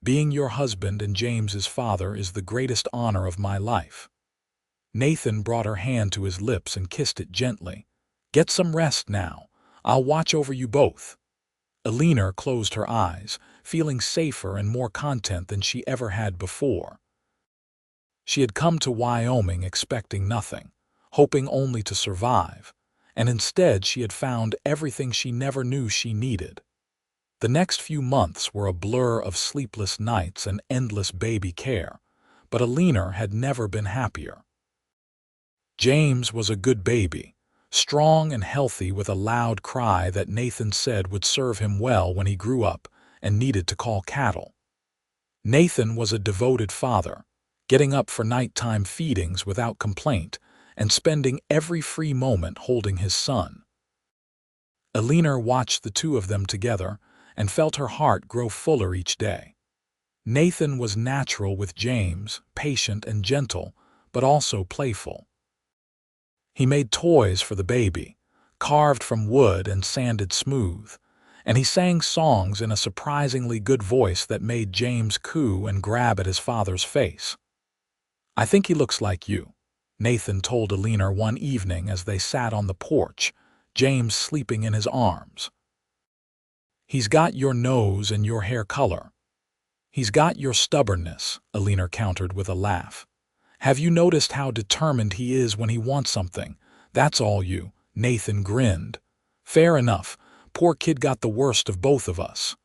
Being your husband and James's father is the greatest honor of my life." Nathan brought her hand to his lips and kissed it gently. "Get some rest now. I'll watch over you both." Eleanor closed her eyes, feeling safer and more content than she ever had before. She had come to Wyoming expecting nothing, hoping only to survive, and instead she had found everything she never knew she needed. The next few months were a blur of sleepless nights and endless baby care, but Eleanor had never been happier. James was a good baby, strong and healthy with a loud cry that Nathan said would serve him well when he grew up and needed to call cattle. Nathan was a devoted father, getting up for nighttime feedings without complaint and spending every free moment holding his son. Eleanor watched the two of them together and felt her heart grow fuller each day. Nathan was natural with James, patient and gentle, but also playful. He made toys for the baby, carved from wood and sanded smooth, and he sang songs in a surprisingly good voice that made James coo and grab at his father's face. "I think he looks like you," Nathan told Eleanor one evening as they sat on the porch, James sleeping in his arms. "He's got your nose and your hair color." "He's got your stubbornness," Eleanor countered with a laugh. "Have you noticed how determined he is when he wants something? That's all you." Nathan grinned. "Fair enough. Poor kid got the worst of both of us."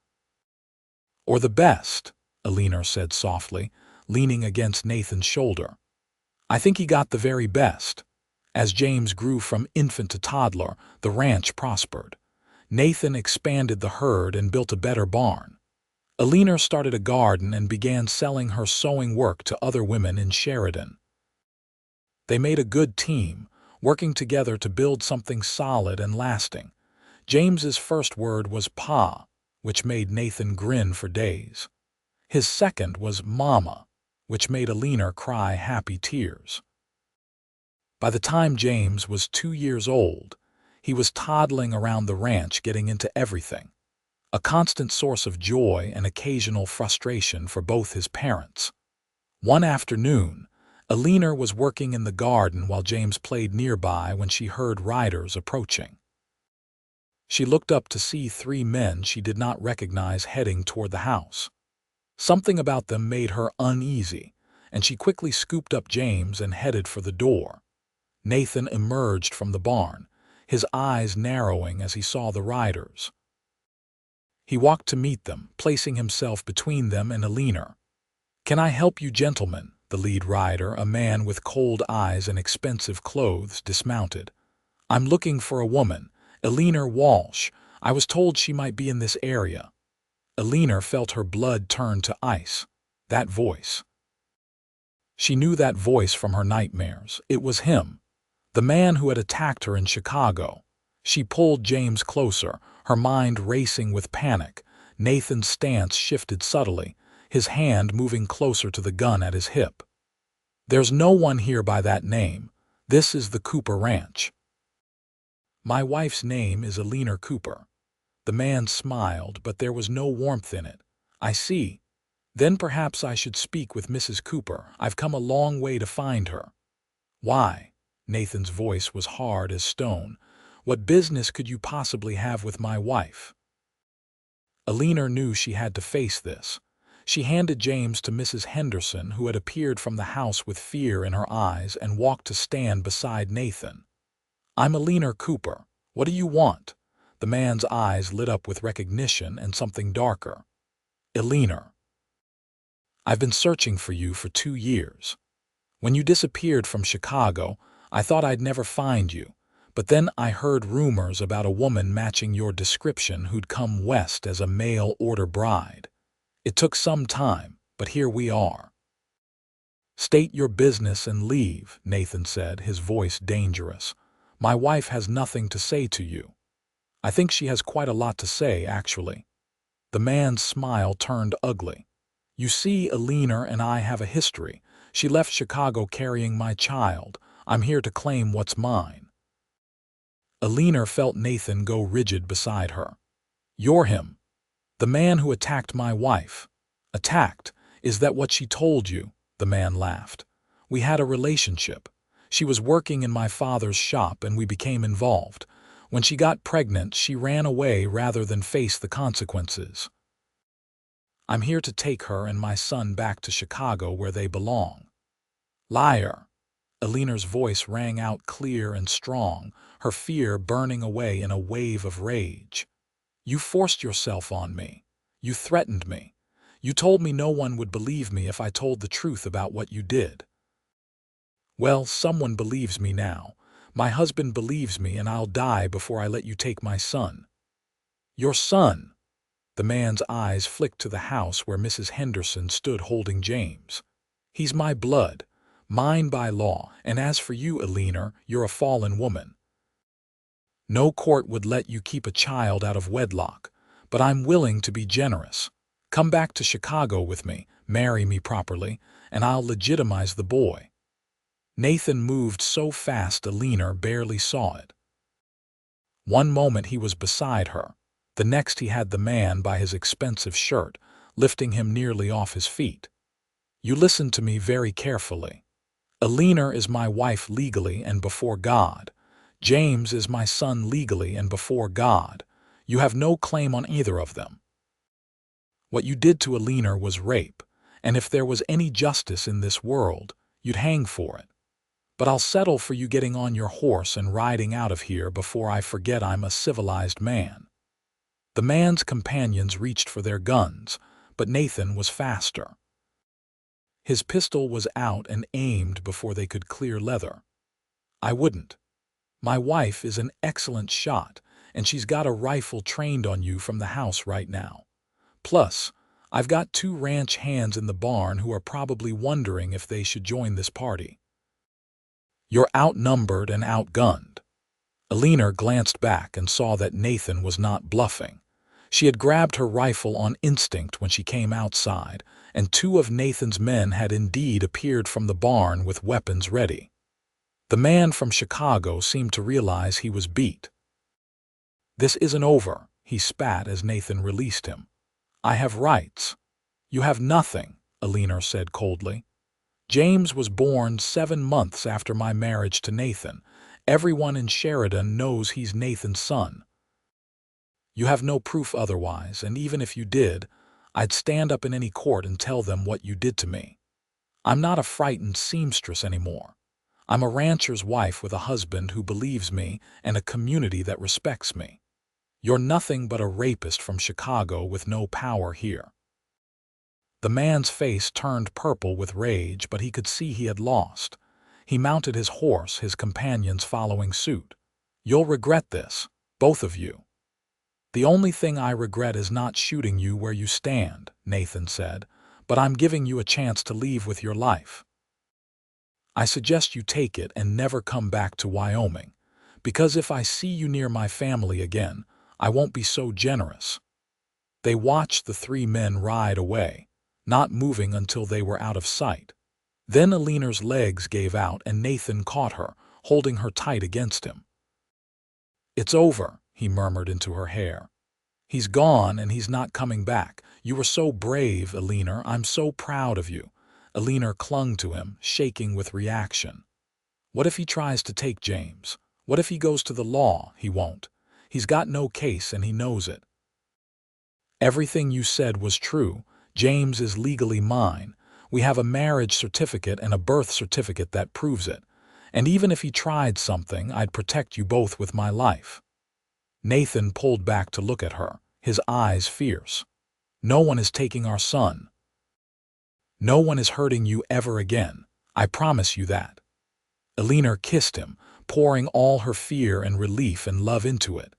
"Or the best," Eleanor said softly, leaning against Nathan's shoulder. "I think he got the very best." As James grew from infant to toddler, the ranch prospered. Nathan expanded the herd and built a better barn. Eleanor started a garden and began selling her sewing work to other women in Sheridan. They made a good team, working together to build something solid and lasting. James's first word was "Pa," which made Nathan grin for days. His second was "Mama," which made Eleanor cry happy tears. By the time James was 2 years old, he was toddling around the ranch getting into everything, a constant source of joy and occasional frustration for both his parents. One afternoon, Eleanor was working in the garden while James played nearby when she heard riders approaching. She looked up to see 3 men she did not recognize heading toward the house. Something about them made her uneasy, and she quickly scooped up James and headed for the door. Nathan emerged from the barn, his eyes narrowing as he saw the riders. He walked to meet them, placing himself between them and Eleanor. "Can I help you gentlemen?" The lead rider, a man with cold eyes and expensive clothes, dismounted. "I'm looking for a woman, Eleanor Walsh. I was told she might be in this area." Eleanor felt her blood turn to ice. That voice. She knew that voice from her nightmares. It was him, the man who had attacked her in Chicago. She pulled James closer, her mind racing with panic. Nathan's stance shifted subtly, his hand moving closer to the gun at his hip. "There's no one here by that name. This is the Cooper Ranch." "My wife's name is Eleanor Cooper." The man smiled, but there was no warmth in it. "I see. Then perhaps I should speak with Mrs. Cooper. I've come a long way to find her." "Why?" Nathan's voice was hard as stone. "What business could you possibly have with my wife?" Eleanor knew she had to face this. She handed James to Mrs. Henderson, who had appeared from the house with fear in her eyes and walked to stand beside Nathan. "I'm Eleanor Cooper. What do you want?" The man's eyes lit up with recognition and something darker. "Eleanor, I've been searching for you for 2 years. When you disappeared from Chicago, I thought I'd never find you, But then I heard rumors about a woman matching your description who'd come west as a mail-order bride. It took some time, but here we are." "State your business and leave," Nathan said, his voice dangerous. "My wife has nothing to say to you." "I think she has quite a lot to say, actually." The man's smile turned ugly. "You see, Eleanor and I have a history. She left Chicago carrying my child. I'm here to claim what's mine." Eleanor felt Nathan go rigid beside her. "You're him. The man who attacked my wife." "Attacked? Is that what she told you?" The man laughed. "We had a relationship. She was working in my father's shop and we became involved. When she got pregnant, she ran away rather than face the consequences. I'm here to take her and my son back to Chicago where they belong." "Liar!" Eleanor's voice rang out clear and strong, her fear burning away in a wave of rage. "You forced yourself on me. You threatened me. You told me no one would believe me if I told the truth about what you did. Well, someone believes me now. My husband believes me, and I'll die before I let you take my son." "Your son?" The man's eyes flicked to the house where Mrs. Henderson stood holding James. "He's my blood, mine by law, and as for you, Eleanor, you're a fallen woman. No court would let you keep a child out of wedlock, but I'm willing to be generous. Come back to Chicago with me, marry me properly, and I'll legitimize the boy." Nathan moved so fast Eleanor barely saw it. One moment he was beside her. The next he had the man by his expensive shirt, lifting him nearly off his feet. "You listen to me very carefully. Eleanor is my wife legally and before God. James is my son legally and before God. You have no claim on either of them. What you did to Eleanor was rape, and if there was any justice in this world, you'd hang for it. But I'll settle for you getting on your horse and riding out of here before I forget I'm a civilized man." The man's companions reached for their guns, but Nathan was faster. His pistol was out and aimed before they could clear leather. "I wouldn't. My wife is an excellent shot, and she's got a rifle trained on you from the house right now. Plus, I've got 2 ranch hands in the barn who are probably wondering if they should join this party. You're outnumbered and outgunned." Eleanor glanced back and saw that Nathan was not bluffing. She had grabbed her rifle on instinct when she came outside, and 2 of Nathan's men had indeed appeared from the barn with weapons ready. The man from Chicago seemed to realize he was beat. "This isn't over," he spat as Nathan released him. "I have rights." "You have nothing," Eleanor said coldly. "James was born 7 months after my marriage to Nathan. Everyone in Sheridan knows he's Nathan's son. You have no proof otherwise, and even if you did, I'd stand up in any court and tell them what you did to me. I'm not a frightened seamstress anymore. I'm a rancher's wife with a husband who believes me and a community that respects me. You're nothing but a rapist from Chicago with no power here." The man's face turned purple with rage, but he could see he had lost. He mounted his horse, his companions following suit. "You'll regret this, both of you." "The only thing I regret is not shooting you where you stand," Nathan said, "but I'm giving you a chance to leave with your life. I suggest you take it and never come back to Wyoming, because if I see you near my family again, I won't be so generous." They watched the 3 men ride away, not moving until they were out of sight. Then Eleanor's legs gave out and Nathan caught her, holding her tight against him. "It's over," he murmured into her hair. "He's gone and he's not coming back. You were so brave, Eleanor. I'm so proud of you." Eleanor clung to him, shaking with reaction. "What if he tries to take James? What if he goes to the law?" "He won't. He's got no case and he knows it. Everything you said was true. James is legally mine. We have a marriage certificate and a birth certificate that proves it. And even if he tried something, I'd protect you both with my life." Nathan pulled back to look at her, his eyes fierce. "No one is taking our son. No one is hurting you ever again. I promise you that." Eleanor kissed him, pouring all her fear and relief and love into it.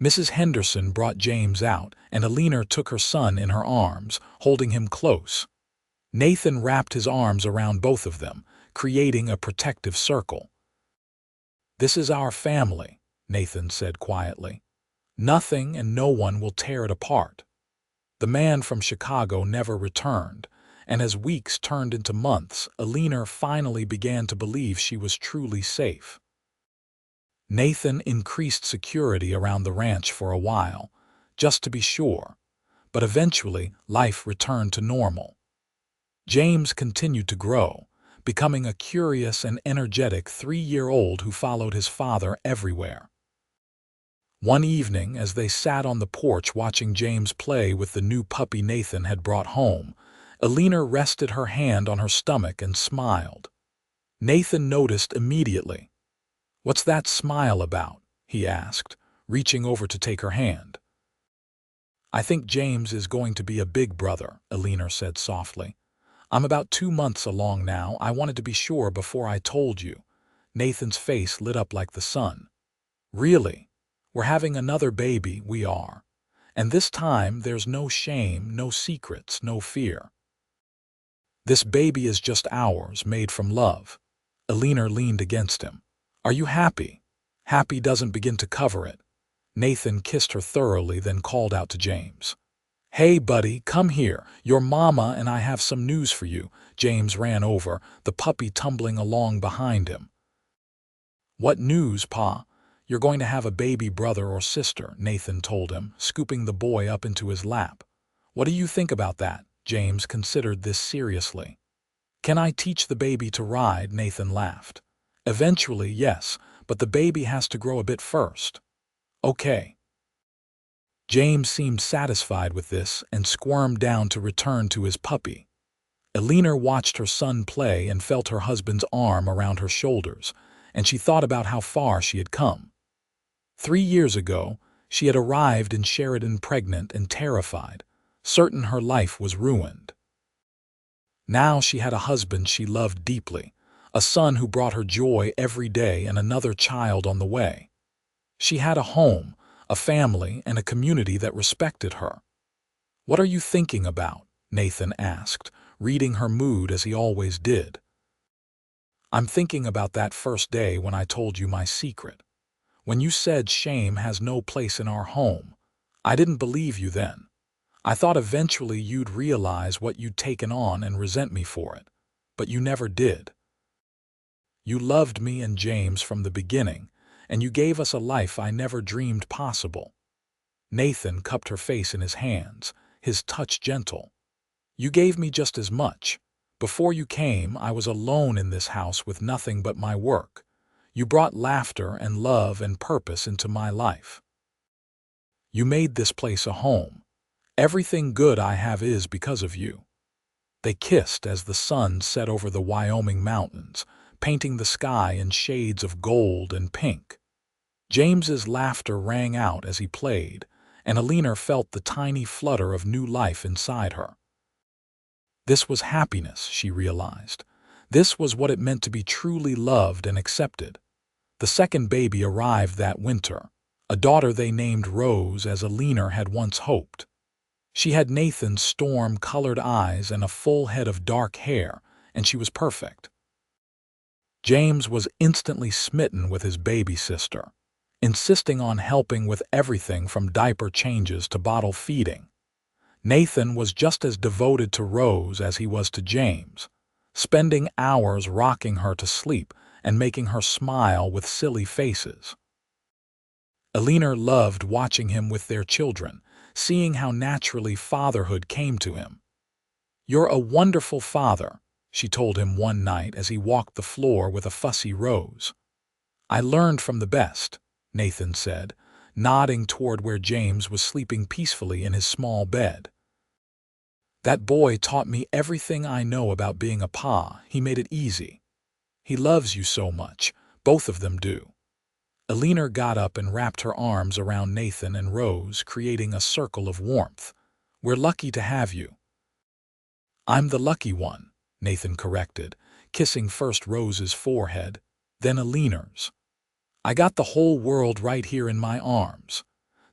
Mrs. Henderson brought James out, and Eleanor took her son in her arms, holding him close. Nathan wrapped his arms around both of them, creating a protective circle. "This is our family," Nathan said quietly. "Nothing and no one will tear it apart." The man from Chicago never returned, and as weeks turned into months, Eleanor finally began to believe she was truly safe. Nathan increased security around the ranch for a while, just to be sure, but eventually life returned to normal. James continued to grow, becoming a curious and energetic 3-year-old who followed his father everywhere. One evening, as they sat on the porch watching James play with the new puppy Nathan had brought home, Eleanor rested her hand on her stomach and smiled. Nathan noticed immediately. "What's that smile about?" he asked, reaching over to take her hand. "I think James is going to be a big brother," Eleanor said softly. "I'm about 2 months along now. I wanted to be sure before I told you." Nathan's face lit up like the sun. "Really? We're having another baby, we are. And this time there's no shame, no secrets, no fear. This baby is just ours, made from love." Eleanor leaned against him. "Are you happy?" "Happy doesn't begin to cover it." Nathan kissed her thoroughly, then called out to James. "Hey, buddy, come here. Your mama and I have some news for you." James ran over, the puppy tumbling along behind him. "What news, Pa?" "You're going to have a baby brother or sister," Nathan told him, scooping the boy up into his lap. "What do you think about that?" James considered this seriously. "Can I teach the baby to ride?" Nathan laughed. "Eventually, yes, but the baby has to grow a bit first." "Okay." James seemed satisfied with this and squirmed down to return to his puppy. Eleanor watched her son play and felt her husband's arm around her shoulders, and she thought about how far she had come. 3 years ago, she had arrived in Sheridan pregnant and terrified, certain her life was ruined. Now she had a husband she loved deeply, a son who brought her joy every day, and another child on the way. She had a home, a family, and a community that respected her. "What are you thinking about?" Nathan asked, reading her mood as he always did. "I'm thinking about that first day when I told you my secret. When you said shame has no place in our home. I didn't believe you then. I thought eventually you'd realize what you'd taken on and resent me for it. But you never did. You loved me and James from the beginning, and you gave us a life I never dreamed possible." Nathan cupped her face in his hands, his touch gentle. "You gave me just as much. Before you came, I was alone in this house with nothing but my work. You brought laughter and love and purpose into my life. You made this place a home. Everything good I have is because of you." They kissed as the sun set over the Wyoming mountains, painting the sky in shades of gold and pink. James's laughter rang out as he played, and Eleanor felt the tiny flutter of new life inside her. This was happiness, she realized. This was what it meant to be truly loved and accepted. The second baby arrived that winter, a daughter they named Rose, as Eleanor had once hoped. She had Nathan's storm-colored eyes and a full head of dark hair, and she was perfect. James was instantly smitten with his baby sister, insisting on helping with everything from diaper changes to bottle feeding. Nathan was just as devoted to Rose as he was to James, spending hours rocking her to sleep and making her smile with silly faces. Eleanor loved watching him with their children, seeing how naturally fatherhood came to him. "You're a wonderful father," she told him one night as he walked the floor with a fussy Rose. "I learned from the best," Nathan said, nodding toward where James was sleeping peacefully in his small bed. "That boy taught me everything I know about being a pa. He made it easy. He loves you so much. Both of them do." Eleanor got up and wrapped her arms around Nathan and Rose, creating a circle of warmth. "We're lucky to have you." "I'm the lucky one," Nathan corrected, kissing first Rose's forehead, then Eleanor's. I got the whole world right here in my arms.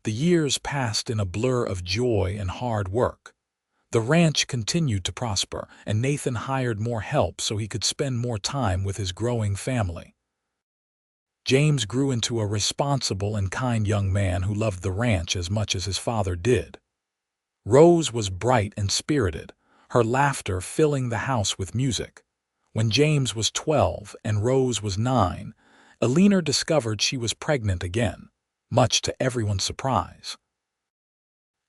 The years passed in a blur of joy and hard work. The ranch continued to prosper, and Nathan hired more help so he could spend more time with his growing family. James grew into a responsible and kind young man who loved the ranch as much as his father did. Rose was bright and spirited, her laughter filling the house with music. When James was 12 and Rose was 9, Eleanor discovered she was pregnant again, much to everyone's surprise.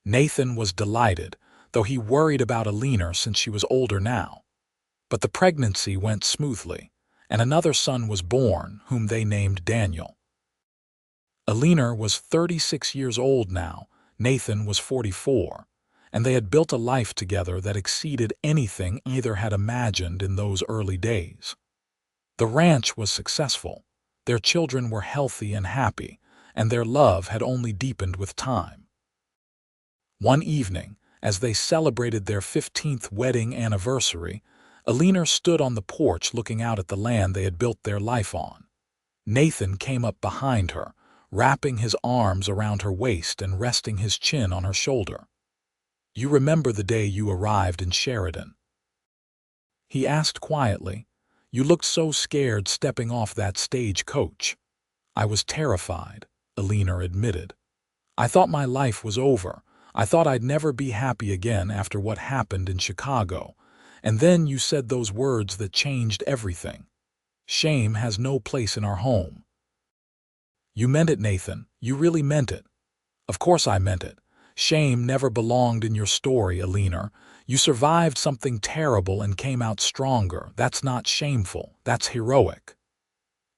Nathan was delighted, though he worried about Eleanor since she was older now. But the pregnancy went smoothly, and another son was born, whom they named Daniel. Eleanor was 36 years old now, Nathan was 44, and they had built a life together that exceeded anything either had imagined in those early days. The ranch was successful, their children were healthy and happy, and their love had only deepened with time. One evening, as they celebrated their 15th wedding anniversary, Eleanor stood on the porch looking out at the land they had built their life on. Nathan came up behind her, wrapping his arms around her waist and resting his chin on her shoulder. "You remember the day you arrived in Sheridan?" he asked quietly. "You looked so scared stepping off that stagecoach." "I was terrified," Eleanor admitted. "I thought my life was over. I thought I'd never be happy again after what happened in Chicago. And then you said those words that changed everything. Shame has no place in our home." "You meant it, Nathan. You really meant it." "Of course I meant it. Shame never belonged in your story, Eleanor. You survived something terrible and came out stronger. That's not shameful. That's heroic."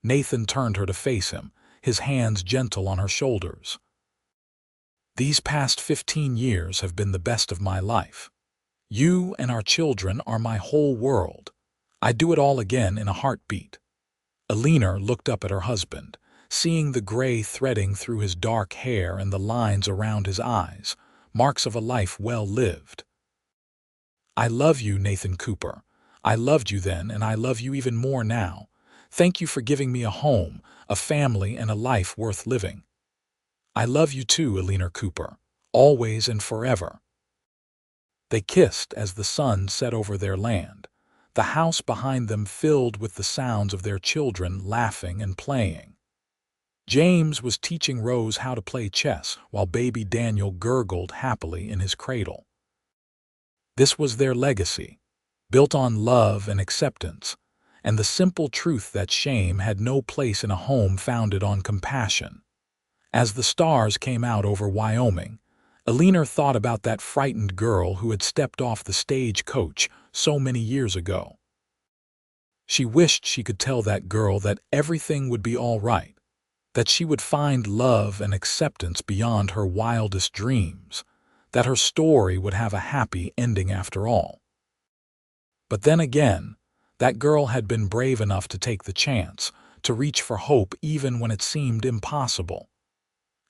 Nathan turned her to face him, his hands gentle on her shoulders. "These past 15 years have been the best of my life. You and our children are my whole world. I'd do it all again in a heartbeat." Eleanor looked up at her husband, seeing the gray threading through his dark hair and the lines around his eyes, marks of a life well lived. "I love you, Nathan Cooper. I loved you then, and I love you even more now. Thank you for giving me a home, a family, and a life worth living." "I love you too, Eleanor Cooper, always and forever." They kissed as the sun set over their land, the house behind them filled with the sounds of their children laughing and playing. James was teaching Rose how to play chess while baby Daniel gurgled happily in his cradle. This was their legacy, built on love and acceptance, and the simple truth that shame had no place in a home founded on compassion. As the stars came out over Wyoming, Eleanor thought about that frightened girl who had stepped off the stagecoach so many years ago. She wished she could tell that girl that everything would be all right, that she would find love and acceptance beyond her wildest dreams, that her story would have a happy ending after all. But then again, that girl had been brave enough to take the chance, to reach for hope even when it seemed impossible.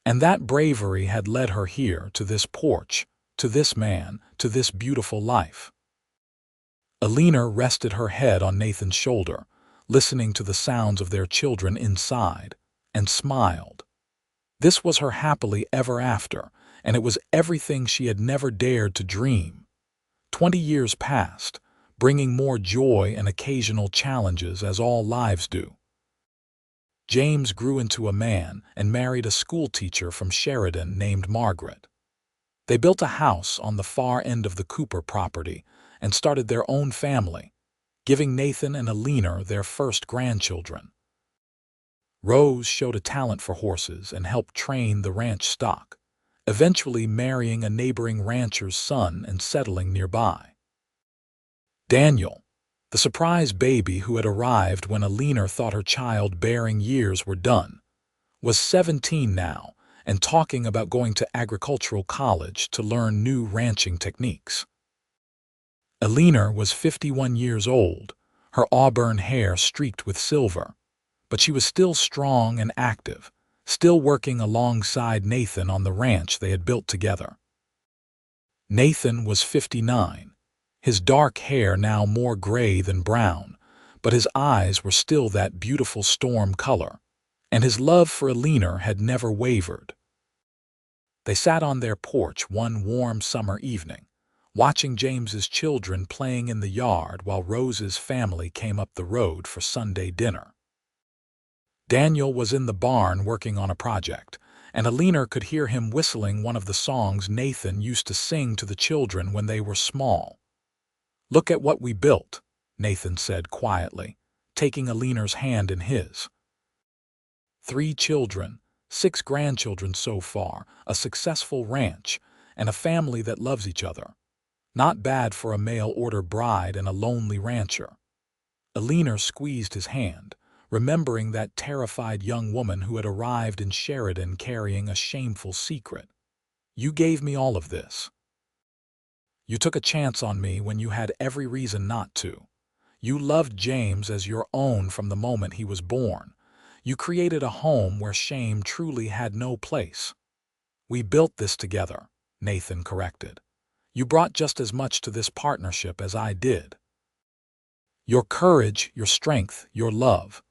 And that bravery had led her here, to this porch, to this man, to this beautiful life. Eleanor rested her head on Nathan's shoulder, listening to the sounds of their children inside, and smiled. This was her happily ever after, and it was everything she had never dared to dream. 20 years passed, bringing more joy and occasional challenges as all lives do. James grew into a man and married a schoolteacher from Sheridan named Margaret. They built a house on the far end of the Cooper property and started their own family, giving Nathan and Eleanor their first grandchildren. Rose showed a talent for horses and helped train the ranch stock, eventually marrying a neighboring rancher's son and settling nearby. Daniel, the surprise baby who had arrived when Eleanor thought her childbearing years were done, was 17 now and talking about going to agricultural college to learn new ranching techniques. Eleanor was 51 years old, her auburn hair streaked with silver, but she was still strong and active, still working alongside Nathan on the ranch they had built together. Nathan was 59. His dark hair now more gray than brown, but his eyes were still that beautiful storm color, and his love for Eleanor had never wavered. They sat on their porch one warm summer evening, watching James's children playing in the yard while Rose's family came up the road for Sunday dinner. Daniel was in the barn working on a project, and Eleanor could hear him whistling one of the songs Nathan used to sing to the children when they were small. "Look at what we built," Nathan said quietly, taking Eleanor's hand in his. 3 children, 6 grandchildren so far, a successful ranch, and a family that loves each other. Not bad for a mail-order bride and a lonely rancher. Eleanor squeezed his hand, remembering that terrified young woman who had arrived in Sheridan carrying a shameful secret. "You gave me all of this. You took a chance on me when you had every reason not to. You loved James as your own from the moment he was born. You created a home where shame truly had no place." "We built this together," Nathan corrected. "You brought just as much to this partnership as I did. Your courage, your strength, your love.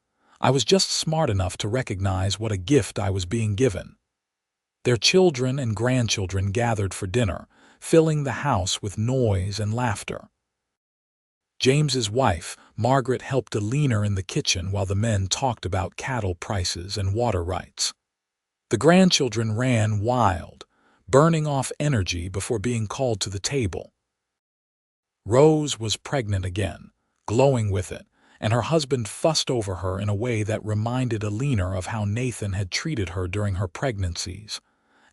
I was just smart enough to recognize what a gift I was being given." Their children and grandchildren gathered for dinner, filling the house with noise and laughter. James's wife, Margaret, helped Eleanor in the kitchen while the men talked about cattle prices and water rights. The grandchildren ran wild, burning off energy before being called to the table. Rose was pregnant again, glowing with it, and her husband fussed over her in a way that reminded Eleanor of how Nathan had treated her during her pregnancies.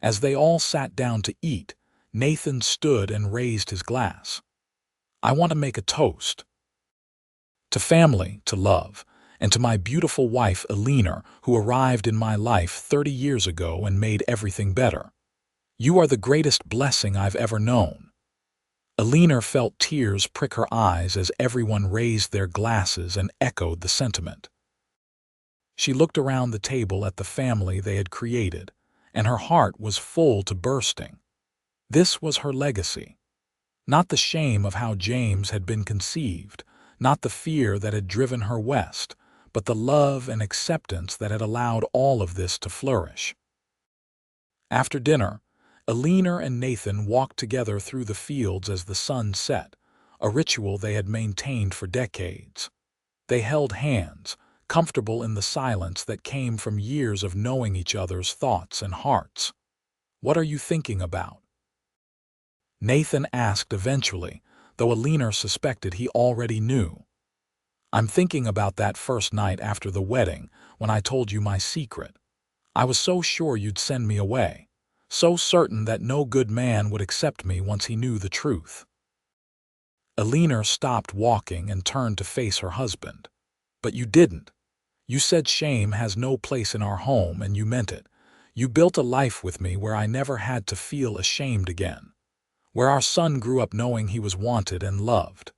As they all sat down to eat, Nathan stood and raised his glass. "I want to make a toast. To family, to love, and to my beautiful wife Eleanor, who arrived in my life 30 years ago and made everything better. You are the greatest blessing I've ever known." Eleanor felt tears prick her eyes as everyone raised their glasses and echoed the sentiment. She looked around the table at the family they had created, and her heart was full to bursting. This was her legacy. Not the shame of how James had been conceived, not the fear that had driven her west, but the love and acceptance that had allowed all of this to flourish. After dinner, Eleanor and Nathan walked together through the fields as the sun set, a ritual they had maintained for decades. They held hands, comfortable in the silence that came from years of knowing each other's thoughts and hearts. "What are you thinking about?" Nathan asked eventually, though Eleanor suspected he already knew. "I'm thinking about that first night after the wedding, when I told you my secret. I was so sure you'd send me away, so certain that no good man would accept me once he knew the truth." Eleanor stopped walking and turned to face her husband. "But you didn't. You said shame has no place in our home, and you meant it. You built a life with me where I never had to feel ashamed again. Where our son grew up knowing he was wanted and loved.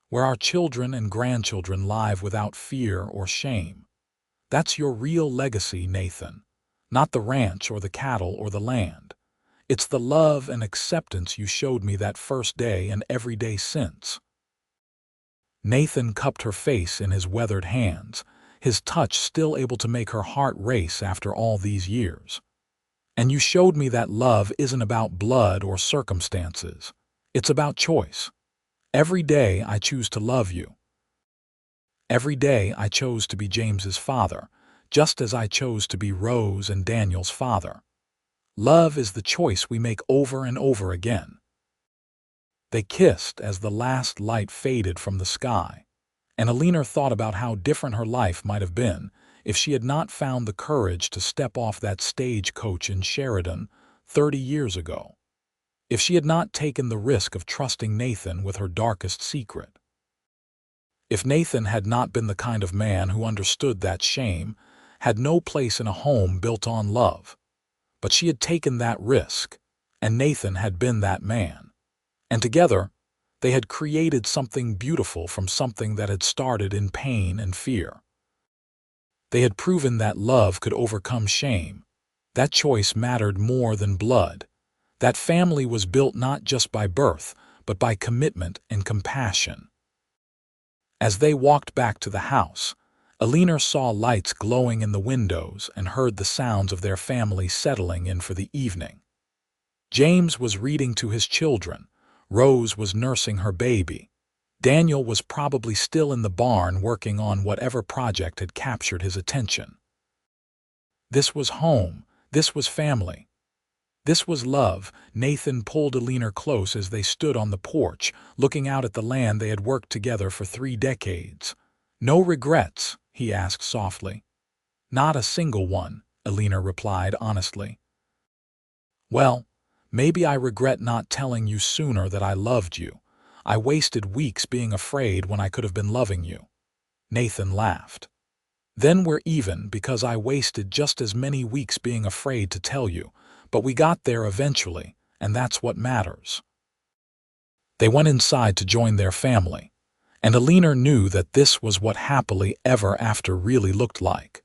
Where our children and grandchildren live without fear or shame. That's your real legacy, Nathan. Not the ranch or the cattle or the land. It's the love and acceptance you showed me that first day and every day since." Nathan cupped her face in his weathered hands, his touch still able to make her heart race after all these years. "And you showed me that love isn't about blood or circumstances. It's about choice. Every day I choose to love you. Every day I chose to be James's father, just as I chose to be Rose and Daniel's father. Love is the choice we make over and over again." They kissed as the last light faded from the sky, and Eleanor thought about how different her life might have been if she had not found the courage to step off that stagecoach in Sheridan 30 years ago. If she had not taken the risk of trusting Nathan with her darkest secret. If Nathan had not been the kind of man who understood that shame had no place in a home built on love. But she had taken that risk, and Nathan had been that man. And together, they had created something beautiful from something that had started in pain and fear. They had proven that love could overcome shame. That choice mattered more than blood. That family was built not just by birth, but by commitment and compassion. As they walked back to the house, Eleanor saw lights glowing in the windows and heard the sounds of their family settling in for the evening. James was reading to his children. Rose was nursing her baby. Daniel was probably still in the barn working on whatever project had captured his attention. This was home. This was family. This was love. Nathan pulled Eleanor close as they stood on the porch, looking out at the land they had worked together for 3 decades. "No regrets?" he asked softly. "Not a single one," Eleanor replied honestly. "Well, maybe I regret not telling you sooner that I loved you. I wasted weeks being afraid when I could have been loving you." Nathan laughed. "Then we're even, because I wasted just as many weeks being afraid to tell you, but we got there eventually, and that's what matters." They went inside to join their family, and Eleanor knew that this was what happily ever after really looked like.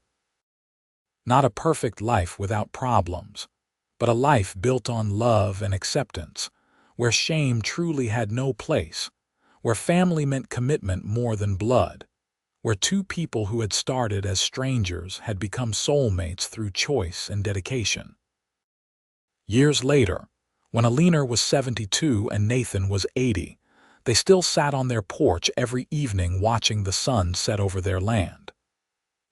Not a perfect life without problems, but a life built on love and acceptance, where shame truly had no place, where family meant commitment more than blood, where 2 people who had started as strangers had become soulmates through choice and dedication. Years later, when Eleanor was 72 and Nathan was 80, they still sat on their porch every evening watching the sun set over their land.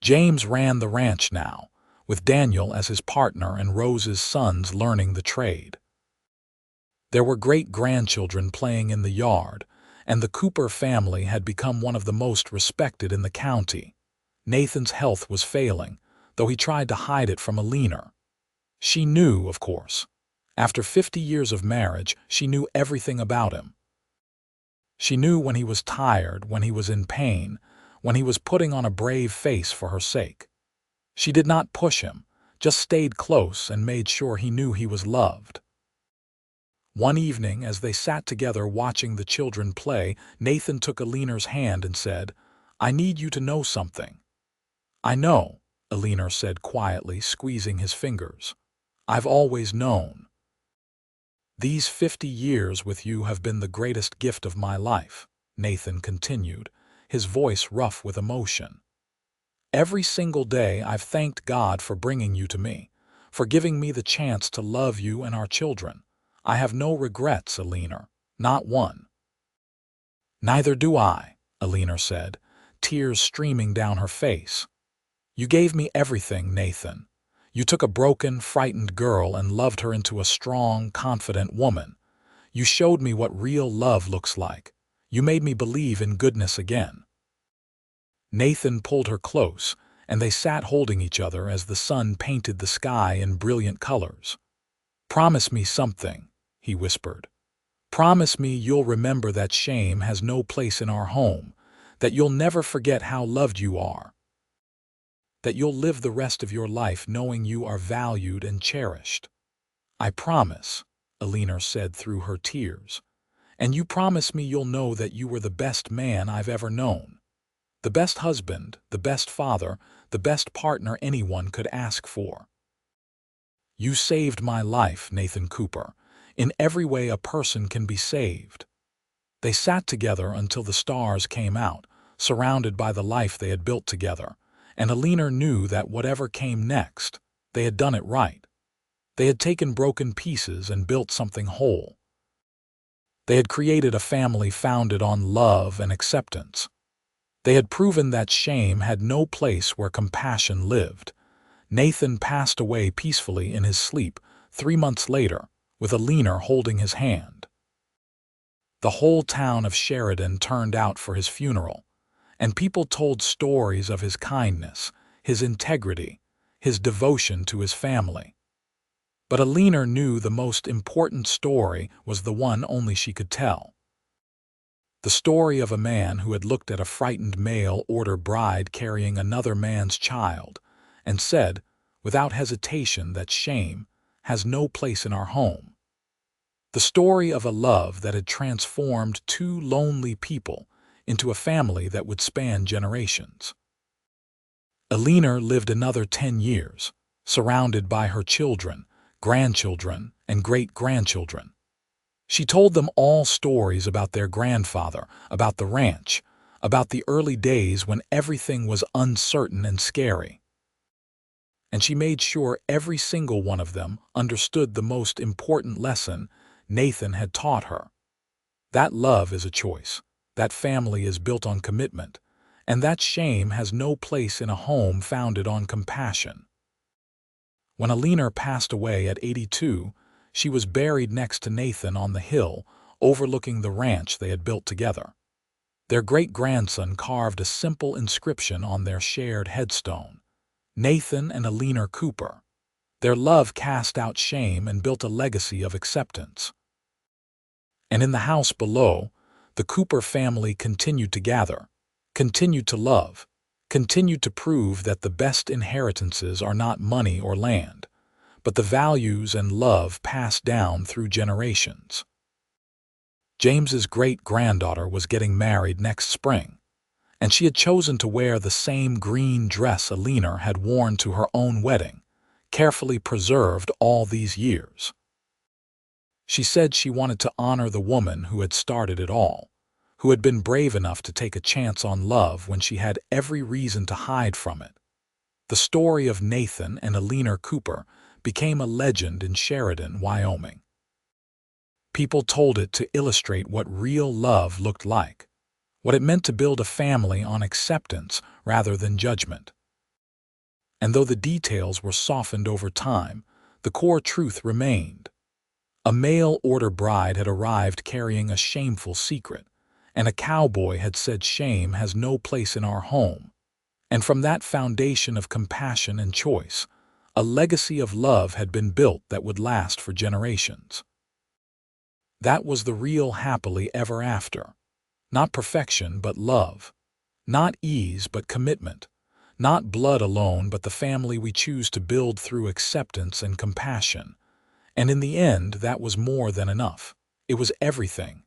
James ran the ranch now, with Daniel as his partner and Rose's sons learning the trade. There were great-grandchildren playing in the yard, and the Cooper family had become one of the most respected in the county. Nathan's health was failing, though he tried to hide it from Eleanor. She knew, of course. After 50 years of marriage, she knew everything about him. She knew when he was tired, when he was in pain, when he was putting on a brave face for her sake. She did not push him, just stayed close and made sure he knew he was loved. One evening, as they sat together watching the children play, Nathan took Eleanor's hand and said, "I need you to know something." "I know," Eleanor said quietly, squeezing his fingers. "I've always known. These 50 years with you have been the greatest gift of my life," Nathan continued, his voice rough with emotion. "Every single day I've thanked God for bringing you to me, for giving me the chance to love you and our children. I have no regrets, Eleanor, not one." "Neither do I," Eleanor said, tears streaming down her face. "You gave me everything, Nathan. You took a broken, frightened girl and loved her into a strong, confident woman. You showed me what real love looks like. You made me believe in goodness again." Nathan pulled her close, and they sat holding each other as the sun painted the sky in brilliant colors. "Promise me something," he whispered. "Promise me you'll remember that shame has no place in our home, that you'll never forget how loved you are, that you'll live the rest of your life knowing you are valued and cherished." "I promise," Eleanor said through her tears. "And you promise me you'll know that you were the best man I've ever known. The best husband, the best father, the best partner anyone could ask for. You saved my life, Nathan Cooper. In every way a person can be saved." They sat together until the stars came out, surrounded by the life they had built together, and Eleanor knew that whatever came next, they had done it right. They had taken broken pieces and built something whole. They had created a family founded on love and acceptance. They had proven that shame had no place where compassion lived. Nathan passed away peacefully in his sleep 3 months later, with Eleanor holding his hand. The whole town of Sheridan turned out for his funeral, and people told stories of his kindness, his integrity, his devotion to his family. But Eleanor knew the most important story was the one only she could tell. The story of a man who had looked at a frightened mail-order bride carrying another man's child and said, without hesitation, that shame has no place in our home. The story of a love that had transformed 2 lonely people into a family that would span generations. Eleanor lived another 10 years, surrounded by her children, grandchildren, and great-grandchildren. She told them all stories about their grandfather, about the ranch, about the early days when everything was uncertain and scary. And she made sure every single one of them understood the most important lesson Nathan had taught her. That love is a choice, that family is built on commitment, and that shame has no place in a home founded on compassion. When Eleanor passed away at 82, she was buried next to Nathan on the hill overlooking the ranch they had built together. Their great-grandson carved a simple inscription on their shared headstone: Nathan and Eleanor Cooper. Their love cast out shame and built a legacy of acceptance. And in the house below, the Cooper family continued to gather, continued to love, continued to prove that the best inheritances are not money or land, but the values and love passed down through generations. James's great-granddaughter was getting married next spring, and she had chosen to wear the same green dress Eleanor had worn to her own wedding, carefully preserved all these years. She said she wanted to honor the woman who had started it all, who had been brave enough to take a chance on love when she had every reason to hide from it. The story of Nathan and Eleanor Cooper became a legend in Sheridan, Wyoming. People told it to illustrate what real love looked like, what it meant to build a family on acceptance rather than judgment. And though the details were softened over time, the core truth remained. A mail-order bride had arrived carrying a shameful secret, and a cowboy had said shame has no place in our home. And from that foundation of compassion and choice, a legacy of love had been built that would last for generations. That was the real happily ever after. Not perfection, but love. Not ease, but commitment. Not blood alone, but the family we choose to build through acceptance and compassion. And in the end, that was more than enough. It was everything.